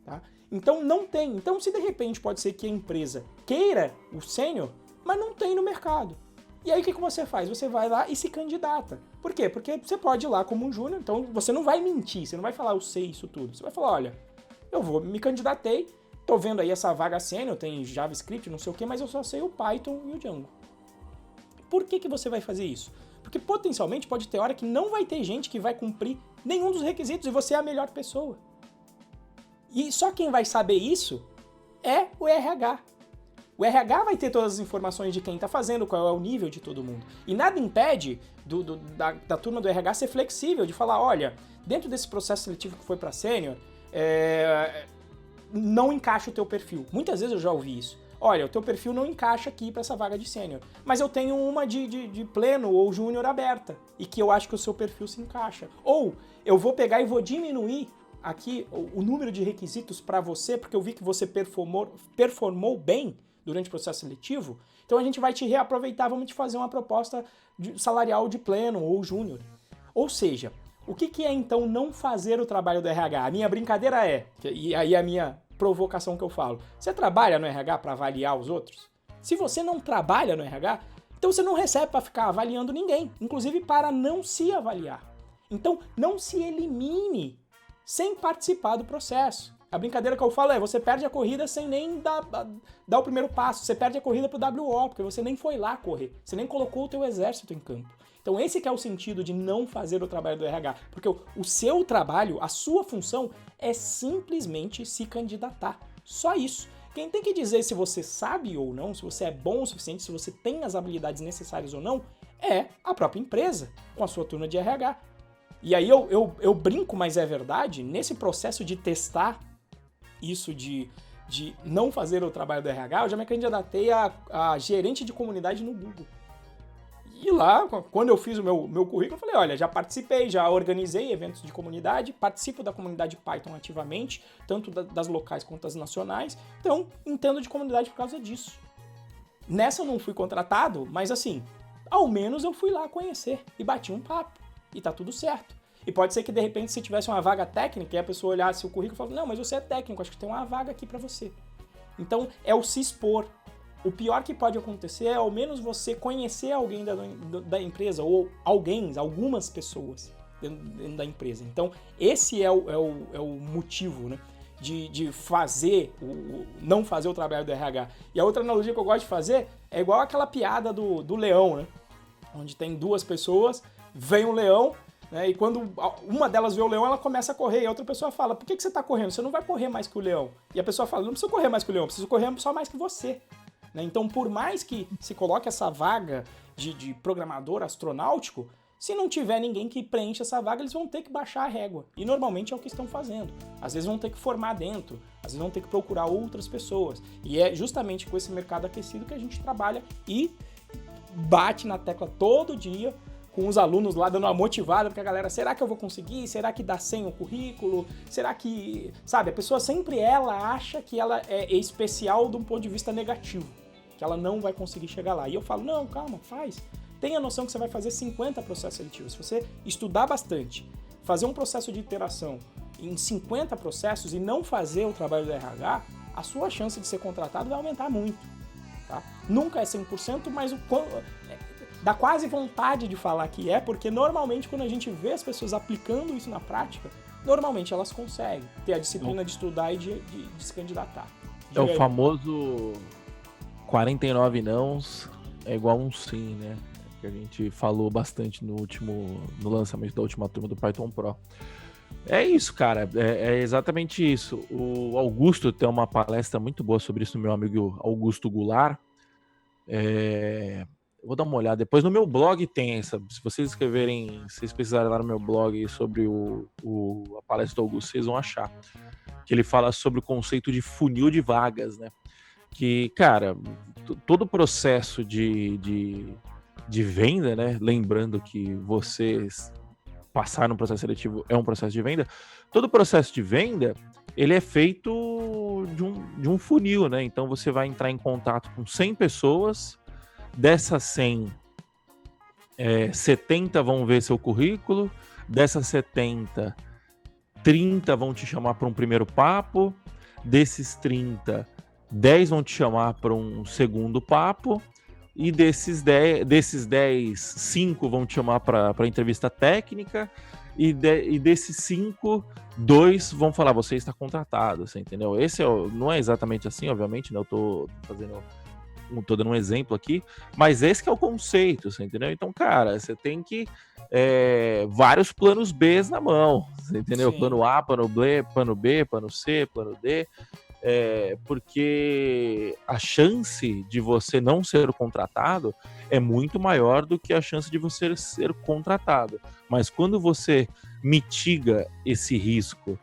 Tá? Então, não tem. Então, se de repente pode ser que a empresa queira o sênior, mas não tem no mercado. E aí, o que você faz? Você vai lá e se candidata. Por quê? Porque você pode ir lá como um júnior, então você não vai mentir, você não vai falar, eu sei isso tudo. Você vai falar, olha, eu me candidatei, tô vendo aí essa vaga sênior, tem JavaScript, não sei o que, mas eu só sei o Python e o Django. Por que você vai fazer isso? Porque potencialmente pode ter hora que não vai ter gente que vai cumprir nenhum dos requisitos e você é a melhor pessoa. E só quem vai saber isso é o RH. O RH vai ter todas as informações de quem está fazendo, qual é o nível de todo mundo. E nada impede da turma do RH ser flexível, de falar, olha, dentro desse processo seletivo que foi para sênior, não encaixa o teu perfil. Muitas vezes eu já ouvi isso. Olha, o teu perfil não encaixa aqui para essa vaga de sênior, mas eu tenho uma de pleno ou júnior aberta e que eu acho que o seu perfil se encaixa. Ou eu vou pegar e vou diminuir aqui o número de requisitos para você, porque eu vi que você performou bem durante o processo seletivo, então a gente vai te reaproveitar, vamos te fazer uma proposta salarial de pleno ou júnior. Ou seja, o que é então não fazer o trabalho do RH? A minha brincadeira e aí a minha provocação que eu falo, você trabalha no RH para avaliar os outros? Se você não trabalha no RH, então você não recebe para ficar avaliando ninguém, inclusive para não se avaliar. Então não se elimine sem participar do processo. A brincadeira que eu falo você perde a corrida sem nem dar o primeiro passo, você perde a corrida pro WO, porque você nem foi lá correr, você nem colocou o teu exército em campo. Então esse que é o sentido de não fazer o trabalho do RH, porque o seu trabalho, a sua função é simplesmente se candidatar. Só isso. Quem tem que dizer se você sabe ou não, se você é bom o suficiente, se você tem as habilidades necessárias ou não, é a própria empresa, com a sua turma de RH. E aí eu brinco, mas é verdade, nesse processo de testar isso de não fazer o trabalho do RH, eu já me candidatei a gerente de comunidade no Google. E lá, quando eu fiz o meu currículo, eu falei, olha, já participei, já organizei eventos de comunidade, participo da comunidade Python ativamente, tanto das locais quanto das nacionais, então entendo de comunidade por causa disso. Nessa eu não fui contratado, mas assim, ao menos eu fui lá conhecer e bati um papo, e tá tudo certo. E pode ser que de repente se tivesse uma vaga técnica e a pessoa olhasse o currículo e falasse, não, mas você é técnico, acho que tem uma vaga aqui pra você. Então é o se expor. o pior que pode acontecer é ao menos você conhecer alguém da empresa, ou algumas pessoas dentro da empresa. Então, esse é o motivo, né, de fazer, não fazer o trabalho do RH. E a outra analogia que eu gosto de fazer é igual aquela piada do leão, né? Onde tem duas pessoas, vem um leão, né, e quando uma delas vê o leão, ela começa a correr, e a outra pessoa fala, por que você está correndo? Você não vai correr mais que o leão. E a pessoa fala, não preciso correr mais que o leão, preciso correr só mais que você. Né? Então, por mais que se coloque essa vaga de programador astronáutico, se não tiver ninguém que preencha essa vaga, eles vão ter que baixar a régua. E normalmente é o que estão fazendo. Às vezes vão ter que formar dentro, às vezes vão ter que procurar outras pessoas. E é justamente com esse mercado aquecido que a gente trabalha e bate na tecla todo dia com os alunos lá dando uma motivada, porque a galera, será que eu vou conseguir? Será que dá 100 o currículo? Será que... Sabe, a pessoa sempre ela acha que ela é especial de um ponto de vista negativo, que ela não vai conseguir chegar lá. E eu falo, não, calma, faz. Tenha noção que você vai fazer 50 processos seletivos. Se você estudar bastante, fazer um processo de iteração em 50 processos e não fazer o trabalho do RH, a sua chance de ser contratado vai aumentar muito. Tá? Nunca é 100%, mas dá quase vontade de falar que é, porque normalmente quando a gente vê as pessoas aplicando isso na prática, normalmente elas conseguem ter a disciplina de estudar e de se candidatar. É o famoso 49 nãos é igual um sim, né? Que a gente falou bastante no lançamento da última turma do Python Pro. É isso, cara, é exatamente isso. O Augusto tem uma palestra muito boa sobre isso, meu amigo Augusto Goulart. Vou dar uma olhada. Depois no meu blog tem essa. Se vocês escreverem, se vocês pesquisarem lá no meu blog sobre a palestra do Augusto, vocês vão achar. Que ele fala sobre o conceito de funil de vagas, né? Que, cara, todo o processo de venda, né? Lembrando que vocês passar no processo seletivo é um processo de venda. Todo o processo de venda, ele é feito de um funil, né? Então você vai entrar em contato com 100 pessoas, dessas 100, 70 vão ver seu currículo, dessas 70, 30 vão te chamar para um primeiro papo, desses 30, 10 vão te chamar para um segundo papo, e desses 10, 5 vão te chamar para entrevista técnica, e desses 5, 2 vão falar, você está contratado, você entendeu? Esse não é exatamente assim, obviamente, né? Eu tô dando um exemplo aqui, mas esse que é o conceito, você entendeu? Então, cara, você tem que vários planos B na mão, você entendeu? Sim. Plano A, plano B, plano C, plano D, porque a chance de você não ser contratado é muito maior do que a chance de você ser contratado. Mas quando você mitiga esse risco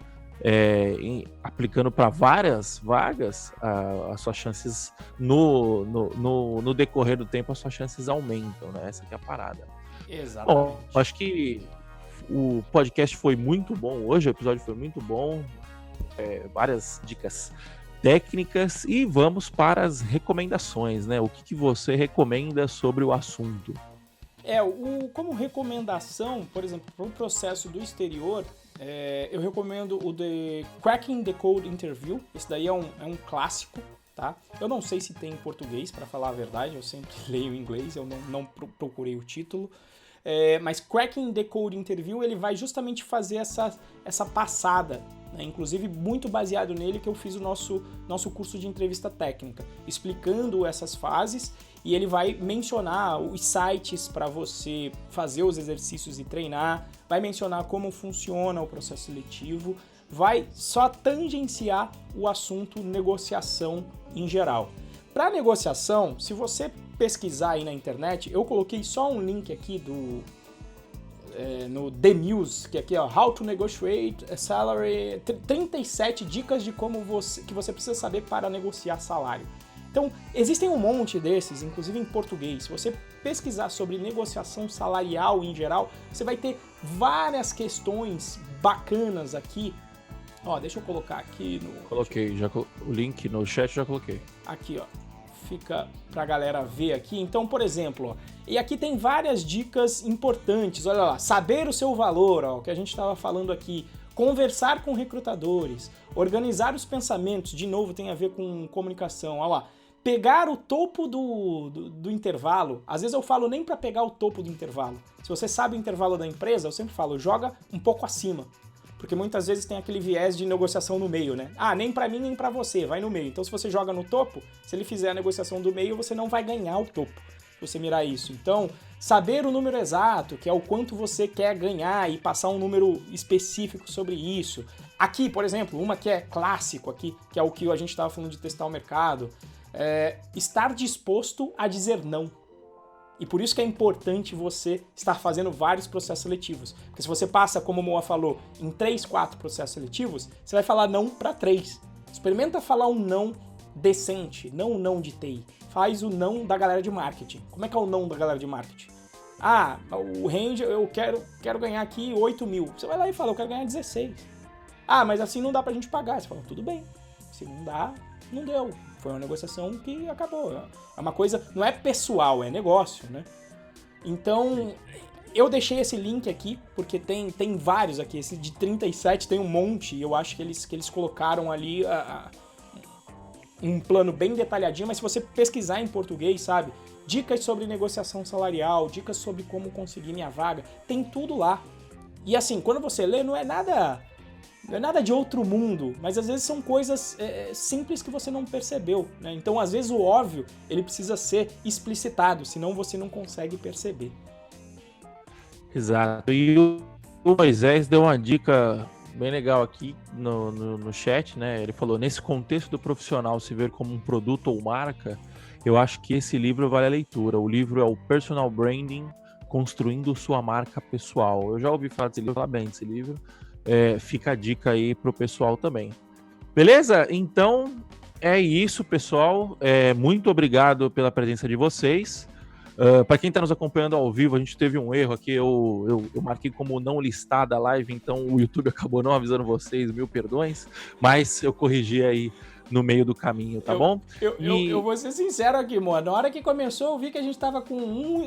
aplicando para várias vagas, as suas chances no decorrer do tempo, as suas chances aumentam, né? Essa que é a parada. Exatamente. Bom, acho que o podcast foi muito bom hoje, o episódio foi muito bom, várias dicas técnicas, e vamos para as recomendações, né? O que você recomenda sobre o assunto? Como recomendação, por exemplo, para o processo do exterior, eu recomendo o The Cracking the Code Interview. Esse daí é um clássico, tá? Eu não sei se tem em português, para falar a verdade, eu sempre leio em inglês, eu não procurei o título. Mas Cracking the Code Interview, ele vai justamente fazer essa passada, né? Inclusive muito baseado nele que eu fiz o nosso curso de entrevista técnica, explicando essas fases, e ele vai mencionar os sites para você fazer os exercícios e treinar, vai mencionar como funciona o processo seletivo, vai só tangenciar o assunto negociação em geral. Para negociação, se você pesquisar aí na internet, eu coloquei só um link aqui no The News, que aqui, ó, How to Negotiate a Salary, 37 dicas de que você precisa saber para negociar salário. Então, existem um monte desses, inclusive em português. Se você pesquisar sobre negociação salarial em geral, você vai ter várias questões bacanas aqui. Ó, deixa eu colocar aqui no... Coloquei, o link no chat já coloquei. Aqui, ó. Fica pra galera ver aqui. Então, por exemplo, ó, e aqui tem várias dicas importantes. Olha lá, saber o seu valor, ó, o que a gente estava falando aqui. Conversar com recrutadores, organizar os pensamentos, de novo tem a ver com comunicação. Olha lá, pegar o topo do intervalo, às vezes eu falo nem para pegar o topo do intervalo. Se você sabe o intervalo da empresa, eu sempre falo, joga um pouco acima. Porque muitas vezes tem aquele viés de negociação no meio, né? Ah, nem para mim, nem para você, vai no meio. Então se você joga no topo, se ele fizer a negociação do meio, você não vai ganhar o topo, se você mirar isso. Então, saber o número exato, que é o quanto você quer ganhar e passar um número específico sobre isso. Aqui, por exemplo, uma que é clássico aqui, que é o que a gente estava falando de testar o mercado, estar disposto a dizer não. E por isso que é importante você estar fazendo vários processos seletivos. Porque se você passa, como o Moa falou, em 3, 4 processos seletivos, você vai falar não para 3. Experimenta falar um não decente, não um não de TI. Faz o não da galera de marketing. Como é que é o não da galera de marketing? Ah, o range, eu quero ganhar aqui 8 mil. Você vai lá e fala, eu quero ganhar 16. Ah, mas assim não dá pra gente pagar. Você fala, tudo bem. Se não dá, não deu. Foi uma negociação que acabou. É uma coisa, não é pessoal, é negócio, né? Então, eu deixei esse link aqui, porque tem vários aqui. Esse de 37 tem um monte, e eu acho que eles colocaram ali um plano bem detalhadinho, mas se você pesquisar em português, sabe? Dicas sobre negociação salarial, dicas sobre como conseguir minha vaga, tem tudo lá. E assim, quando você lê, não é nada de outro mundo, mas às vezes são coisas simples que você não percebeu, né? Então, às vezes, o óbvio, ele precisa ser explicitado, senão você não consegue perceber. Exato. E o Moisés deu uma dica bem legal aqui no chat, né? Ele falou, nesse contexto do profissional se ver como um produto ou marca, eu acho que esse livro vale a leitura. O livro é o Personal Branding, Construindo Sua Marca Pessoal. Eu já ouvi falar desse livro, falar bem desse livro. Fica a dica aí pro pessoal também. Beleza? Então, é isso, pessoal. Muito obrigado pela presença de vocês. Para quem está nos acompanhando ao vivo, a gente teve um erro aqui. Eu marquei como não listada a live, então o YouTube acabou não avisando vocês, mil perdões. Mas eu corrigi aí no meio do caminho, tá bom? Eu vou ser sincero aqui, mano. Na hora que começou, eu vi que a gente tava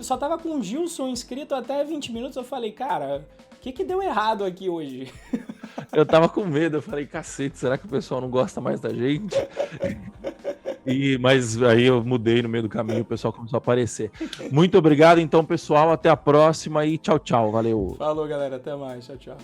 só tava com o Gilson inscrito até 20 minutos. Eu falei, cara, o que deu errado aqui hoje? Eu tava com medo, eu falei, cacete, será que o pessoal não gosta mais da gente? Mas aí eu mudei no meio do caminho, o pessoal começou a aparecer. Muito obrigado, então, pessoal. Até a próxima e tchau, tchau. Valeu. Falou, galera. Até mais. Tchau, tchau.